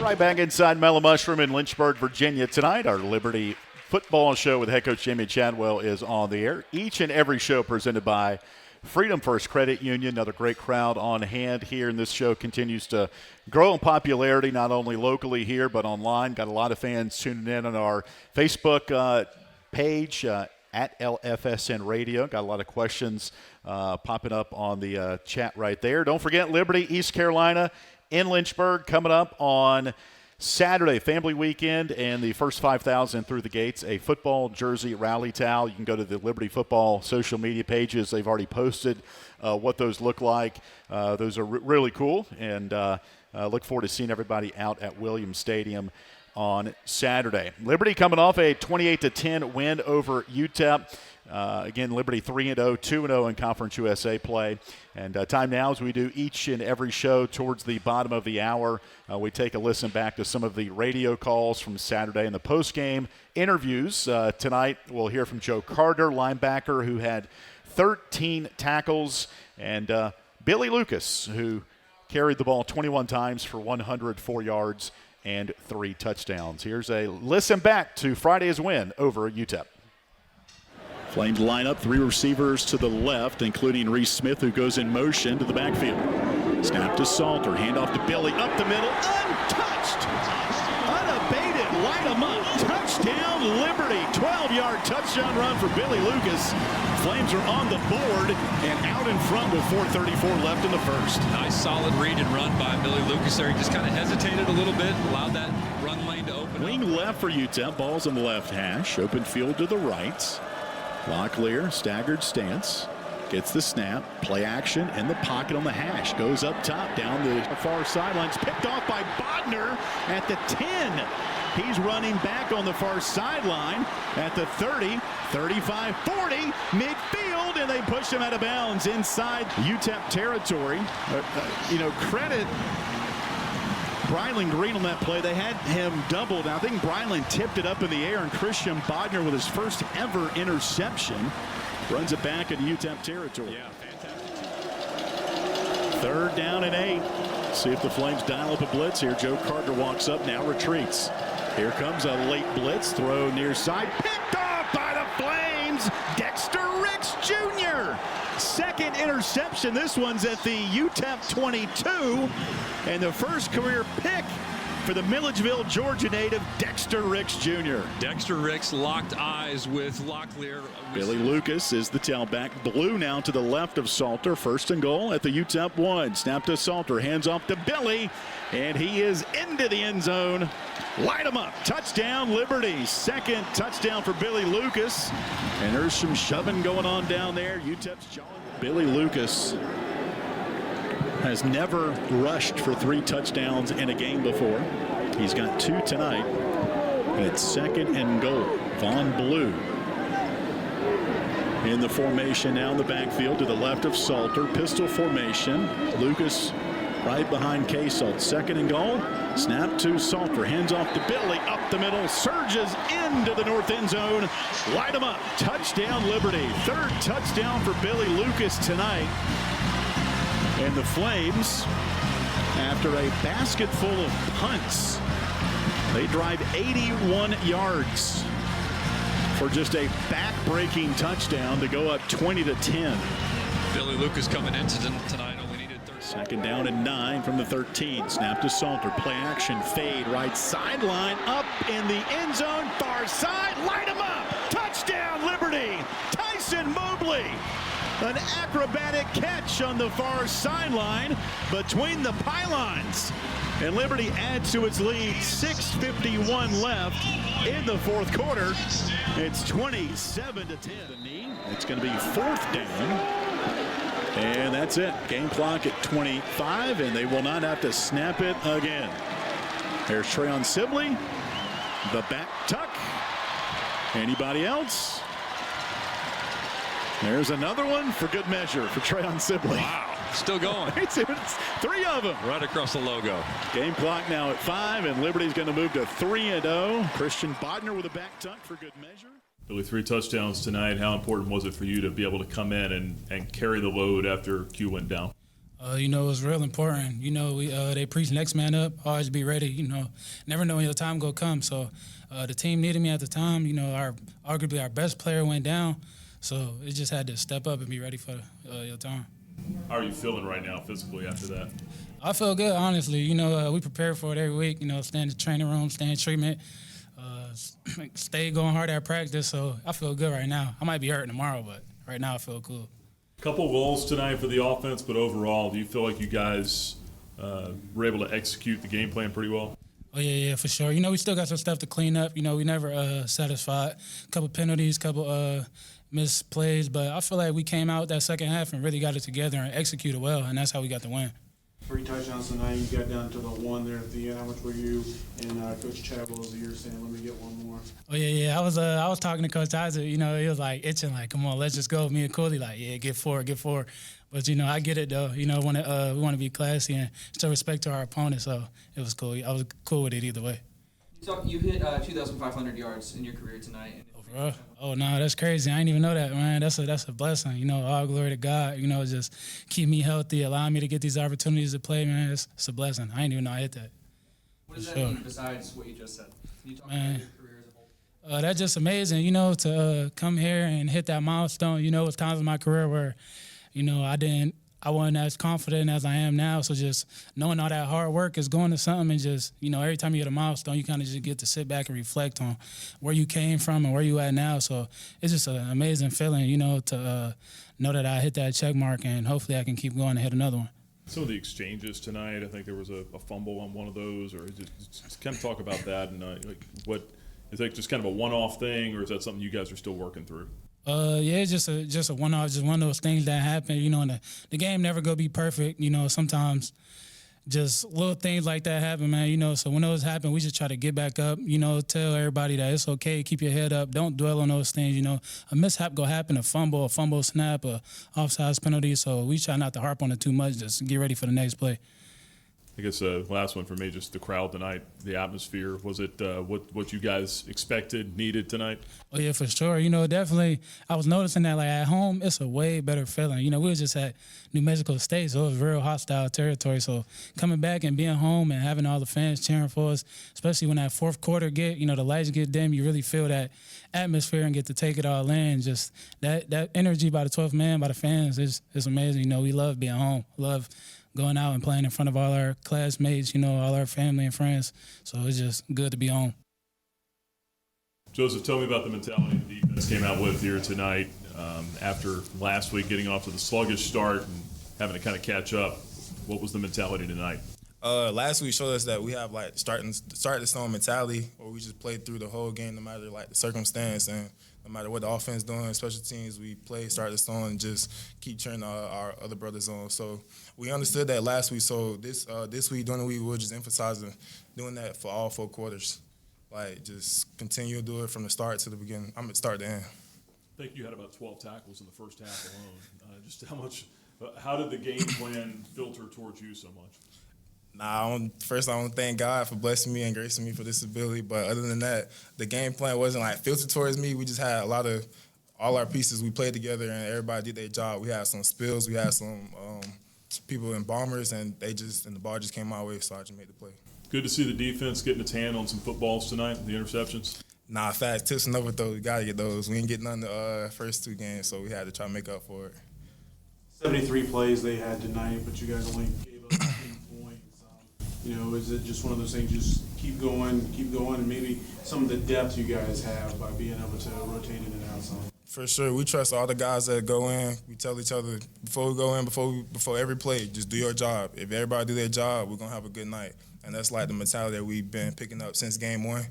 Right back inside Mellow Mushroom in Lynchburg, Virginia tonight. Our Liberty Football Show with head coach Jamey Chadwell is on the air. Each and every show presented by Freedom First Credit Union. Another great crowd on hand here, and this show continues to grow in popularity, not only locally here but online. Got a lot of fans tuning in on our Facebook page at LFSN Radio. Got a lot of questions popping up on the chat right there. Don't forget Liberty, East Carolina in Lynchburg coming up on Saturday, family weekend, and the first 5,000 through the gates, a football jersey rally towel. You can go to the Liberty Football social media pages. They've already posted what those look like. Those are really cool, and look forward to seeing everybody out at Williams Stadium on Saturday. Liberty coming off a 28-10 win over UTEP. Again, Liberty 3-0, 2-0 in Conference USA play. And time now, as we do each and every show towards the bottom of the hour, we take a listen back to some of the radio calls from Saturday and the post-game interviews. Tonight, we'll hear from Joe Carter, linebacker, who had 13 tackles, and Billy Lucas, who carried the ball 21 times for 104 yards and 3 touchdowns. Here's a listen back to Friday's win over UTEP. Flames line up 3 receivers to the left, including Reese Smith, who goes in motion to the backfield. Snap to Salter, handoff to Billy, up the middle, untouched, unabated, light him up, touchdown Liberty, 12-yard touchdown run for Billy Lucas. Flames are on the board and out in front with 4:34 left in the first. Nice solid read and run by Billy Lucas there. He just kind of hesitated a little bit, allowed that run lane to open. Wing left for UTEP, ball's in the left hash, open field to the right. Locklear, staggered stance, gets the snap, play action in the pocket on the hash, goes up top, down the far sidelines, picked off by Bodner at the 10. He's running back on the far sideline at the 30, 35, 40, midfield, and they push him out of bounds inside UTEP territory. Credit Brylan Green on that play. They had him doubled. I think Brylan tipped it up in the air, and Christian Bodner with his first ever interception runs it back in UTEP territory. Yeah, fantastic. 3rd down and 8. See if the Flames dial up a blitz here. Joe Carter walks up, now retreats. Here comes a late blitz, throw near side, picked off by the Flames, Dexter Ricks Jr. Second interception. This one's at the UTEP 22, and the first career pick for the Milledgeville, Georgia native, Dexter Ricks Jr. Dexter Ricks locked eyes with Locklear. Billy Lucas is the tailback. Blue now to the left of Salter. First and goal at the UTEP 1. Snap to Salter. Hands off to Billy. And he is into the end zone. Light him up. Touchdown, Liberty. Second touchdown for Billy Lucas. And there's some shoving going on down there. UTEP's John. Billy Lucas has never rushed for 3 touchdowns in a game before. He's got 2 tonight. And it's second and goal. Vaughn Blue in the formation now in the backfield to the left of Salter. Pistol formation. Lucas right behind K-Salt. Second and goal. Snap to Salter. Hands off to Billy. Up the middle. Surges into the north end zone. Light him up. Touchdown, Liberty. Third touchdown for Billy Lucas tonight. And the Flames, after a basket full of punts, they drive 81 yards for just a back-breaking touchdown to go up 20-10. Billy Lucas coming into tonight only needed 30. Second down and 9 from the 13. Snap to Salter. Play action. Fade right sideline. Up in the end zone. Far side. Light him up. Touchdown, Liberty. Tyson Mobley. An acrobatic catch on the far sideline between the pylons. And Liberty adds to its lead. 6:51 left in the fourth quarter. It's 27-10. It's going to be fourth down. And that's it. Game clock at 25, and they will not have to snap it again. There's Treyon Sibley. The back tuck. Anybody else? There's another one for good measure for Treyon Sibley. Wow, still going. it's 3 of them. Right across the logo. Game clock now at 5, and Liberty's going to move to 3-0. Christian Bodner with a back tuck for good measure. Really 3 touchdowns tonight. How important was it for you to be able to come in and carry the load after Q went down? It was real important. They preach next man up, always be ready. Never know when your time go come. So the team needed me at the time. Arguably our best player went down. So it just had to step up and be ready for your time. How are you feeling right now physically after that? I feel good, honestly. We prepare for it every week. Stay in the training room, stay in treatment, stay going hard at practice. So I feel good right now. I might be hurt tomorrow, but right now I feel cool. Couple goals tonight for the offense, but overall, do you feel like you guys were able to execute the game plan pretty well? Oh, yeah, for sure. We still got some stuff to clean up. We never satisfied. A couple penalties, couple missed plays, but I feel like we came out that second half and really got it together and executed well, and that's how we got the win. 3 touchdowns tonight. You got down to the 1 there at the end. How much were you and Coach Chadwell as you're saying, let me get one more? Oh, yeah. I was talking to Coach Isaac. He was like itching, like, come on, let's just go. Me and Cooley, like, yeah, get 4. But, I get it, though. We want to be classy and show respect to our opponent, so it was cool. I was cool with it either way. You hit 2,500 yards in your career tonight. Oh, no, that's crazy. I didn't even know that, man. That's a blessing. All glory to God. Just keep me healthy, allow me to get these opportunities to play, man. It's a blessing. I didn't even know I hit that. What does that mean besides what you just said? Can you talk about your career as a whole? That's just amazing, to come here and hit that milestone. It's times in my career where, I wasn't as confident as I am now. So just knowing all that hard work is going to something, and just, every time you hit a milestone, you kind of just get to sit back and reflect on where you came from and where you at now. So it's just an amazing feeling, to know that I hit that check mark, and hopefully I can keep going and hit another one. Some of the exchanges tonight, I think there was a fumble on one of those, or just kind of talk about that, and what is that, just kind of a one-off thing, or is that something you guys are still working through? Yeah, it's just a one-off, just one of those things that happen. And the game never gonna be perfect. Sometimes just little things like that happen, man. So when those happen, we just try to get back up. Tell everybody that it's okay. Keep your head up. Don't dwell on those things. A mishap gonna happen, a fumble snap, a offsides penalty. So we try not to harp on it too much. Just get ready for the next play. I guess last one for me, just the crowd tonight, the atmosphere. Was it what you guys expected, needed tonight? Oh, yeah, for sure. Definitely, I was noticing that, like, at home, it's a way better feeling. We were just at New Mexico State, so it was real hostile territory. So coming back and being home and having all the fans cheering for us, especially when that fourth quarter the lights get dim, you really feel that atmosphere and get to take it all in. Just that energy by the 12th man, by the fans, is amazing. We love being home. Love going out and playing in front of all our classmates, all our family and friends. So it's just good to be home. Joseph, tell me about the mentality the defense came out with here tonight after last week getting off to the sluggish start and having to kind of catch up. What was the mentality tonight? Last week showed us that we have start the stone mentality, where we just play through the whole game no matter the circumstance, and no matter what the offense is doing, special teams, we play start the stone and just keep cheering our other brothers on. So we understood that last week. So this week, during the week, we were just emphasizing doing that for all 4 quarters. Just continue to do it from the start to the beginning. Start to end. I think you had about 12 tackles in the first half alone. Just how did the game plan filter towards you so much? First I want to thank God for blessing me and gracing me for this ability. But other than that, the game plan wasn't filtered towards me. We just had all our pieces. We played together and everybody did their job. We had some spills. We had some people in bombers, and the ball just came my way, so I just made the play. Good to see the defense getting its hand on some footballs tonight, the interceptions. Fast tips and overthrows. We got to get those. We didn't get none the first 2 games, so we had to try to make up for it. 73 plays they had tonight, but you guys only gave up 15 points. Is it just one of those things, just keep going, and maybe some of the depth you guys have by being able to rotate in and out some? For sure. We trust all the guys that go in. We tell each other before we go in, before every play, just do your job. If everybody do their job, we're going to have a good night. And that's the mentality that we've been picking up since game 1,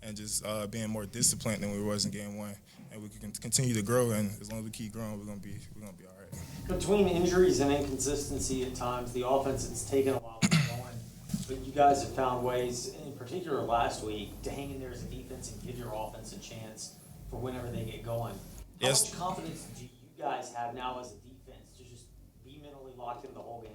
and just being more disciplined than we was in game 1. And we can continue to grow, and as long as we keep growing, we're gonna be all right. Between injuries and inconsistency at times, the offense has taken a while to get going, but you guys have found ways, in particular last week, to hang in there as a defense and give your offense a chance for whenever they get going. How much confidence do you guys have now as a defense to just be mentally locked in the whole game?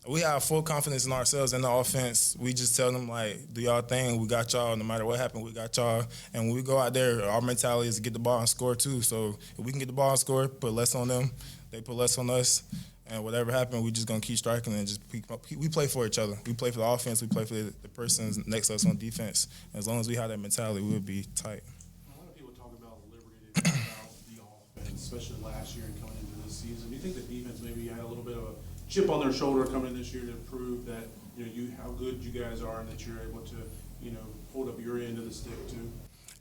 We have full confidence in ourselves and the offense. We just tell them, do y'all thing. We got y'all. No matter what happened, we got y'all. And when we go out there, our mentality is to get the ball and score too. So if we can get the ball and score, put less on them, they put less on us. And whatever happened, we just going to keep striking and just we play for each other. We play for the offense. We play for the person next to us on defense. And as long as we have that mentality, we'll be tight. A lot of people talk about Liberty, about the offense, especially last year and coming into this season. Do you think the defense maybe had a little bit of a chip on their shoulder coming in this year to prove that how good you guys are and that you're able to hold up your end of the stick too?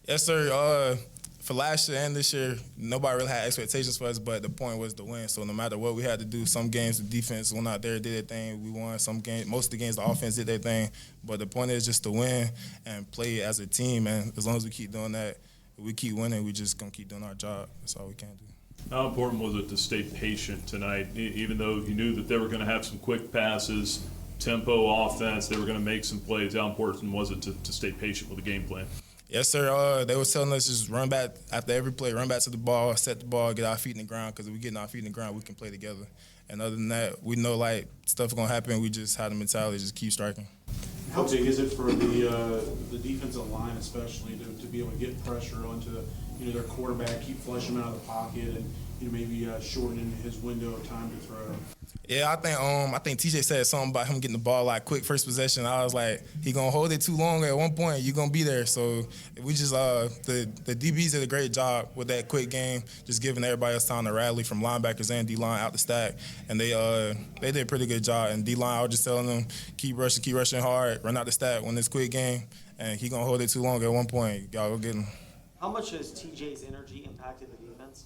Yes, sir. For last year and this year, nobody really had expectations for us, but the point was to win. So no matter what we had to do, some games the defense went out there, did their thing, we won. Some games, most of the games the offense did their thing. But the point is just to win and play as a team. And as long as we keep doing that, we keep winning. We just gonna keep doing our job. That's all we can do. How important was it to stay patient tonight, even though you knew that they were going to have some quick passes, tempo offense, they were going to make some plays? How important was it to stay patient with the game plan? Yes, sir. They were telling us just run back after every play, run back to the ball, set the ball, get our feet in the ground, because if we get our feet in the ground, we can play together. And other than that, we know stuff is going to happen. We just have the mentality, just keep striking. How big is it for the defensive line especially to be able to get pressure onto their quarterback, keep flushing him out of the pocket, and maybe shortening his window of time to throw? Yeah, I think TJ said something about him getting the ball quick first possession. I was like, he gonna hold it too long at one point, you're gonna be there. So we just the DBs did a great job with that quick game, just giving everybody else time to rally from linebackers and D-line out the stack. And they did a pretty good job. And D-line, I was just telling them, keep rushing hard, run out the stack when it's quick game, and he gonna hold it too long at one point. Y'all go get him. How much has TJ's energy impacted the defense?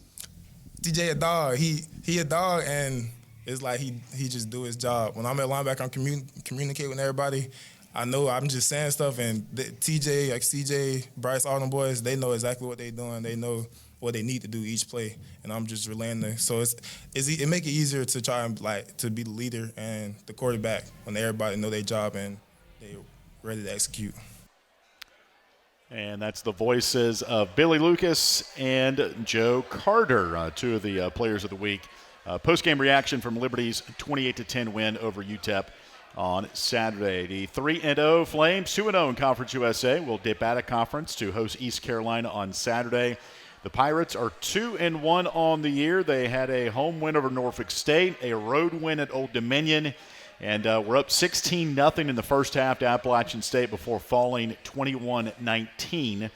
TJ a dog. He a dog, and it's like he just do his job. When I'm at linebacker, I'm communicate with everybody. I know I'm just saying stuff, and TJ, CJ, Bryce, all them boys, they know exactly what they're doing. They know what they need to do each play, and I'm just relaying them. So it make it easier to try and to be the leader and the quarterback when everybody know their job and they ready to execute. And that's the voices of Billy Lucas and Joe Carter, 2 of the players of the week. Post-game reaction from Liberty's 28-10 win over UTEP on Saturday. The 3-0 Flames, 2-0 in Conference USA, will dip out of conference to host East Carolina on Saturday. The Pirates are 2-1 on the year. They had a home win over Norfolk State, a road win at Old Dominion, and we're up 16-0 in the first half to Appalachian State before falling 21-19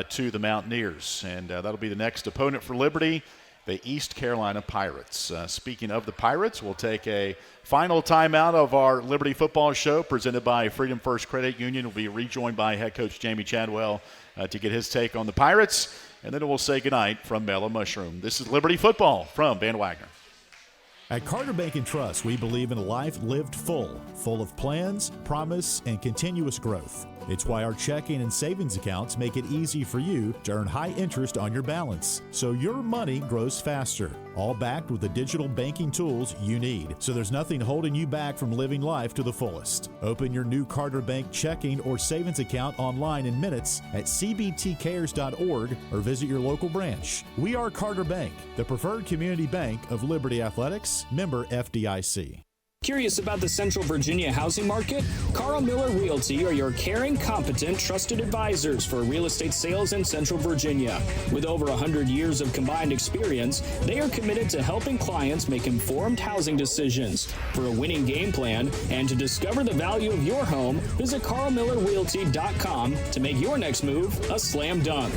to the Mountaineers. And that'll be the next opponent for Liberty, the East Carolina Pirates. Speaking of the Pirates, we'll take a final timeout of our Liberty football show presented by Freedom First Credit Union. We'll be rejoined by head coach Jamey Chadwell to get his take on the Pirates. And then we'll say goodnight from Mellow Mushroom. This is Liberty Football from Van Wagner. At Carter Bank & Trust, we believe in a life lived full of plans, promise, and continuous growth. It's why our checking and savings accounts make it easy for you to earn high interest on your balance, so your money grows faster, all backed with the digital banking tools you need, so there's nothing holding you back from living life to the fullest. Open your new Carter Bank checking or savings account online in minutes at cbtcares.org or visit your local branch. We are Carter Bank, the preferred community bank of Liberty Athletics, member FDIC. Curious about the Central Virginia housing market? Carl Miller Realty are your caring, competent, trusted advisors for real estate sales in Central Virginia. With over 100 years of combined experience, they are committed to helping clients make informed housing decisions. For a winning game plan and to discover the value of your home, visit carlmillerrealty.com to make your next move a slam dunk.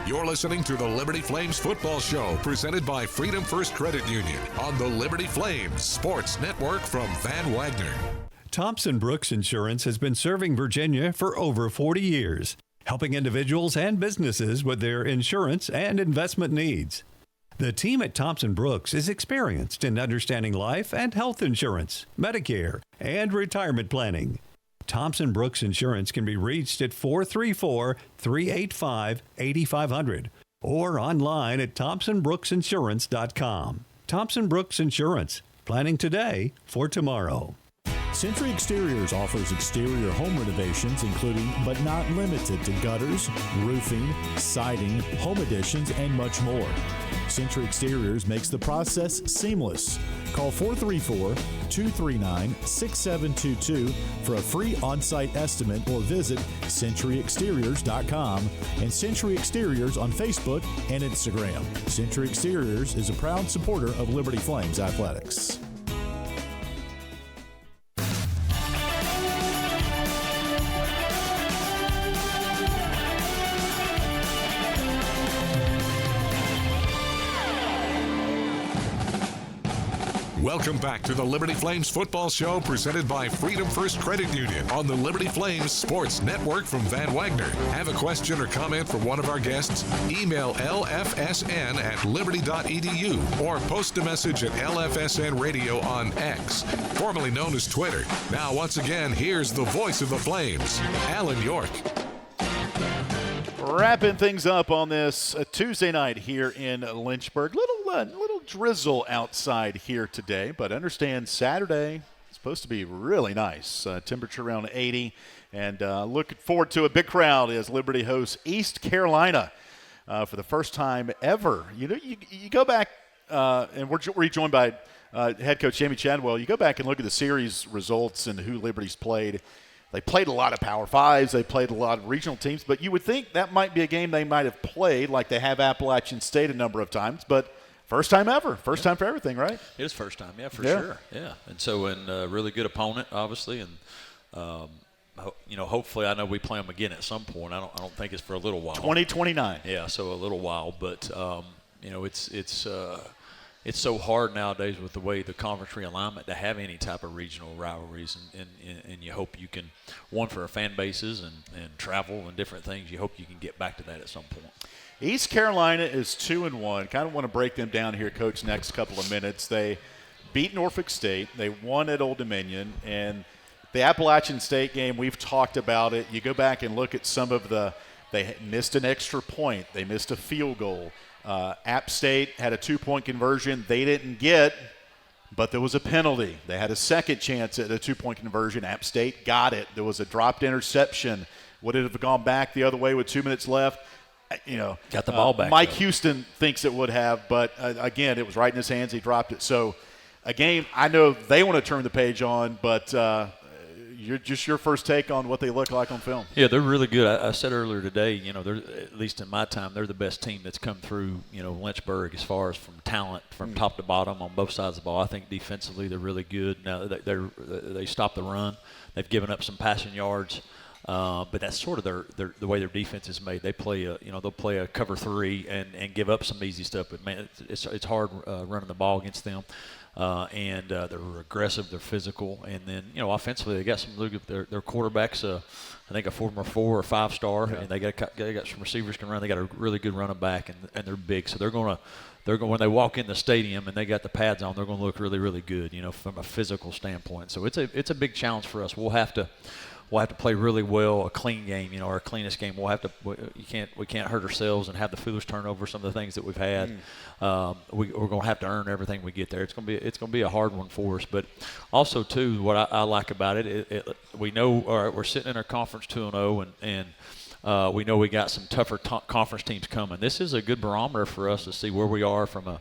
You're listening to the Liberty Flames football show presented by Freedom First Credit Union on the Liberty Flames Sports Network from Van Wagner. Thompson Brooks Insurance has been serving Virginia for over 40 years, helping individuals and businesses with their insurance and investment needs. The team at Thompson Brooks is experienced in understanding life and health insurance, Medicare, and retirement planning. Thompson Brooks Insurance can be reached at 434-385-8500 or online at thompsonbrooksinsurance.com. Thompson Brooks Insurance, planning today for tomorrow. Century Exteriors offers exterior home renovations, including but not limited to gutters, roofing, siding, home additions, and much more. Century Exteriors makes the process seamless. Call 434-239-6722 for a free on-site estimate or visit centuryexteriors.com and Century Exteriors on Facebook and Instagram. Century Exteriors is a proud supporter of Liberty Flames Athletics. Welcome back to the Liberty Flames football show presented by Freedom First Credit Union on the Liberty Flames Sports Network from Van Wagner. Have a question or comment for one of our guests? Email lfsn@liberty.edu or post a message at LFSN Radio on X, formerly known as Twitter. Now, once again, here's the voice of the Flames, Alan York. Wrapping things up on this Tuesday night here in Lynchburg. Little drizzle outside here today, but understand Saturday is supposed to be really nice. Temperature around 80, and looking forward to a big crowd as Liberty hosts East Carolina for the first time ever. You know, you go back, and we're rejoined by head coach Jamey Chadwell. You go back and look at the series results and who Liberty's played. They played a lot of Power Fives. They played a lot of regional teams. But you would think that might be a game they might have played like they have Appalachian State a number of times. But first time ever. First time for everything, right? It is first time, yeah, for sure. Yeah. And so, a really good opponent, obviously. And, hopefully I know we play them again at some point. I don't think it's for a little while. 2029. Yeah, so a little while. But, it's so hard nowadays with the way the conference realignment to have any type of regional rivalries, and you hope you can, one, for our fan bases and travel and different things, you hope you can get back to that at some point. East Carolina is 2-1. Kind of want to break them down here, Coach, next couple of minutes. They beat Norfolk State. They won at Old Dominion. And the Appalachian State game, we've talked about it. You go back and look at some of they missed an extra point. They missed a field goal. App State had a 2-point conversion they didn't get, but there was a penalty. They had a second chance at a 2-point conversion. App State got it. There was a dropped interception. Would it have gone back the other way with 2 minutes left? Got the ball back. Mike Houston thinks it would have, but again, it was right in his hands. He dropped it. So a game I know they want to turn the page on, but your first take on what they look like on film. Yeah, they're really good. I said earlier today, they're, at least in my time, they're the best team that's come through, Lynchburg as far as from talent, from top to bottom on both sides of the ball. I think defensively they're really good. Now they stop the run. They've given up some passing yards, but that's sort of the way their defense is made. They play they'll play a cover 3 and give up some easy stuff. But man, it's hard running the ball against them. And they're aggressive, they're physical, and then offensively they got some really good. Their quarterbacks, I think a former 4 or 5 star, and they got some receivers can run. They got a really good running back, and they're big, so they're going when they walk in the stadium and they got the pads on, they're going to look really, really good, from a physical standpoint. So it's a big challenge for us. We'll have to play really well, a clean game, our cleanest game. We can't hurt ourselves and have the foolish turnovers, some of the things that we've had. We're going to have to earn everything we get there. It's going to be a hard one for us. But also too, what I like about it, we know we're sitting in our conference 2-0, and we know we got some tougher conference teams coming. This is a good barometer for us to see where we are from a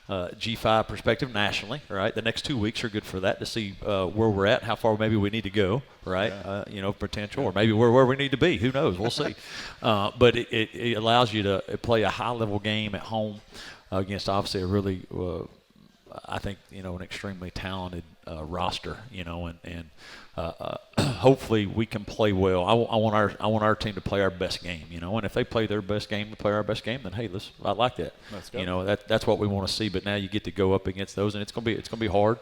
G5 perspective nationally, right? The next 2 weeks are good for that, to see where we're at, how far maybe we need to go, right? Yeah. Potential, or maybe where we need to be. Who knows? We'll see. But it allows you to play a high-level game at home against obviously a really, I think, an extremely talented roster, and hopefully we can play well. I want our team to play our best game, and if they play their best game to play our best game, then hey, I like that. Let's go. That's what we want to see. But now you get to go up against those, and it's gonna be hard.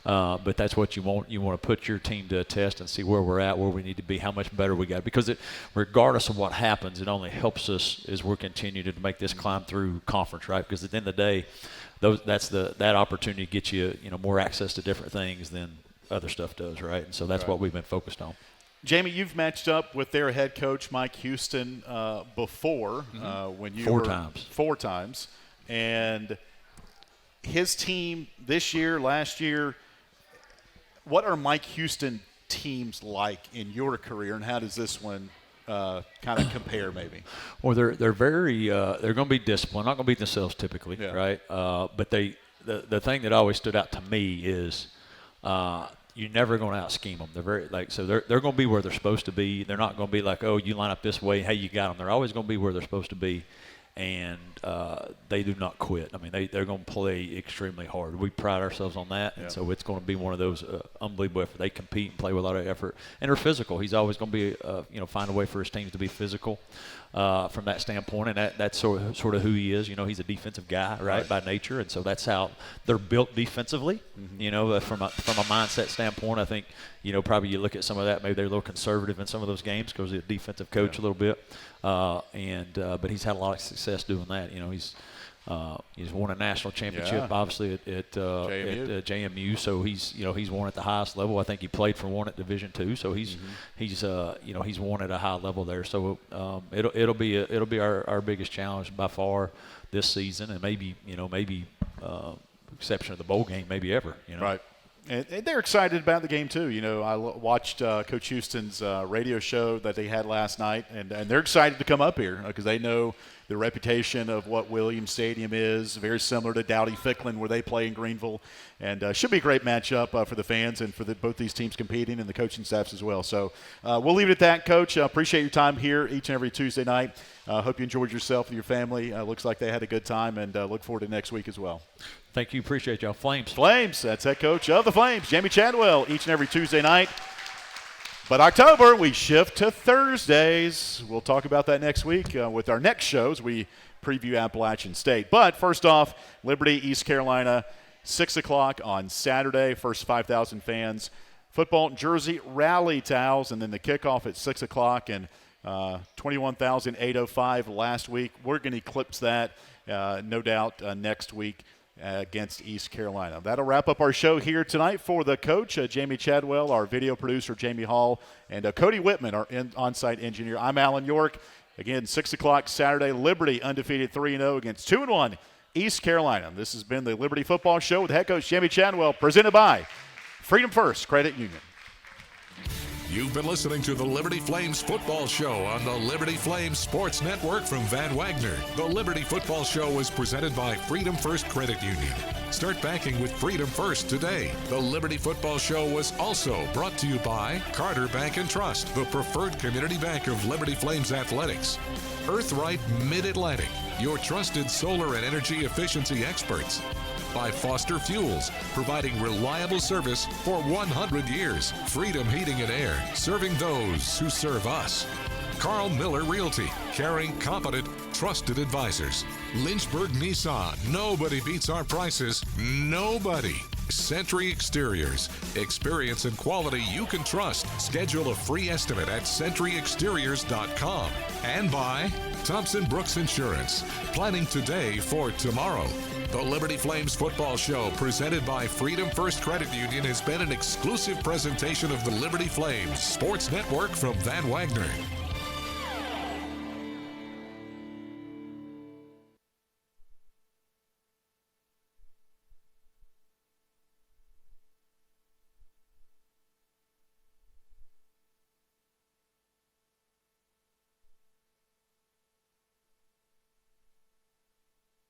But that's what you want. You want to put your team to a test and see where we're at, where we need to be, how much better we got. Because regardless of what happens, it only helps us as we're continuing to make this climb through conference, right? Because at the end of the day, that opportunity gets you, more access to different things than other stuff does, right? And so that's what we've been focused on. Jamey, you've matched up with their head coach, Mike Houston, before when you were 4 times. And his team this year, last year, what are Mike Houston teams like in your career, and how does this one kind of compare maybe? Well, they're very they're going to be disciplined, not going to beat themselves typically, right? But the thing that always stood out to me is you're never going to out-scheme them. They're very they're going to be where they're supposed to be. They're not going to be like, oh, you line up this way, hey, you got them. They're always going to be where they're supposed to be, and they do not quit. I mean, they're going to play extremely hard. We pride ourselves on that, and so it's going to be one of those unbelievable effort. They compete and play with a lot of effort, and they're physical. He's always going to be, find a way for his teams to be physical from that standpoint, and that's sort of who he is. He's a defensive guy, right, by nature, and so that's how they're built defensively. From a mindset standpoint, I think, probably you look at some of that, maybe they're a little conservative in some of those games because he's a defensive coach a little bit, but he's had a lot of success doing that. He's won a national championship, obviously at JMU. So he's won at the highest level. I think he played for one at Division II. So he's won at a high level there. So it'll be our biggest challenge by far this season, and maybe exception of the bowl game, maybe ever. Right. And they're excited about the game, too. I watched Coach Houston's radio show that they had last night, and they're excited to come up here because they know the reputation of what Williams Stadium is, very similar to Dowdy-Ficklin where they play in Greenville. And should be a great matchup for the fans and for both these teams competing and the coaching staffs as well. So we'll leave it at that, Coach. Appreciate your time here each and every Tuesday night. Hope you enjoyed yourself and your family. Looks like they had a good time, and look forward to next week as well. Thank you. Appreciate y'all. Flames. That's head coach of the Flames, Jamey Chadwell, each and every Tuesday night. But October, we shift to Thursdays. We'll talk about that next week with our next shows. We preview Appalachian State. But first off, Liberty, East Carolina, 6 o'clock on Saturday. First 5,000 fans. Football jersey rally towels, and then the kickoff at 6 o'clock. And 21,805 last week. We're going to eclipse that, no doubt, next week against East Carolina. That'll wrap up our show here tonight for the coach, Jamey Chadwell, our video producer, Jamie Hall, and Cody Whitman, our on-site engineer. I'm Alan York. Again, 6 o'clock Saturday, Liberty undefeated 3-0 against 2-1 East Carolina. This has been the Liberty Football Show with head coach Jamey Chadwell, presented by Freedom First Credit Union. You've been listening to the Liberty Flames Football Show on the Liberty Flames Sports Network from Van Wagner. The Liberty Football Show is presented by Freedom First Credit Union. Start banking with Freedom First today. The Liberty Football Show was also brought to you by Carter Bank and Trust, the preferred community bank of Liberty Flames Athletics. Earthright Mid-Atlantic, your trusted solar and energy efficiency experts. By Foster Fuels, providing reliable service for 100 years. Freedom Heating and Air, serving those who serve us. Carl Miller Realty, caring, competent, trusted advisors. Lynchburg Nissan, nobody beats our prices. Nobody. Sentry Exteriors, experience and quality you can trust. Schedule a free estimate at sentryexteriors.com. And by Thompson Brooks Insurance, planning today for tomorrow. The Liberty Flames Football Show, presented by Freedom First Credit Union, has been an exclusive presentation of the Liberty Flames Sports Network from Van Wagner.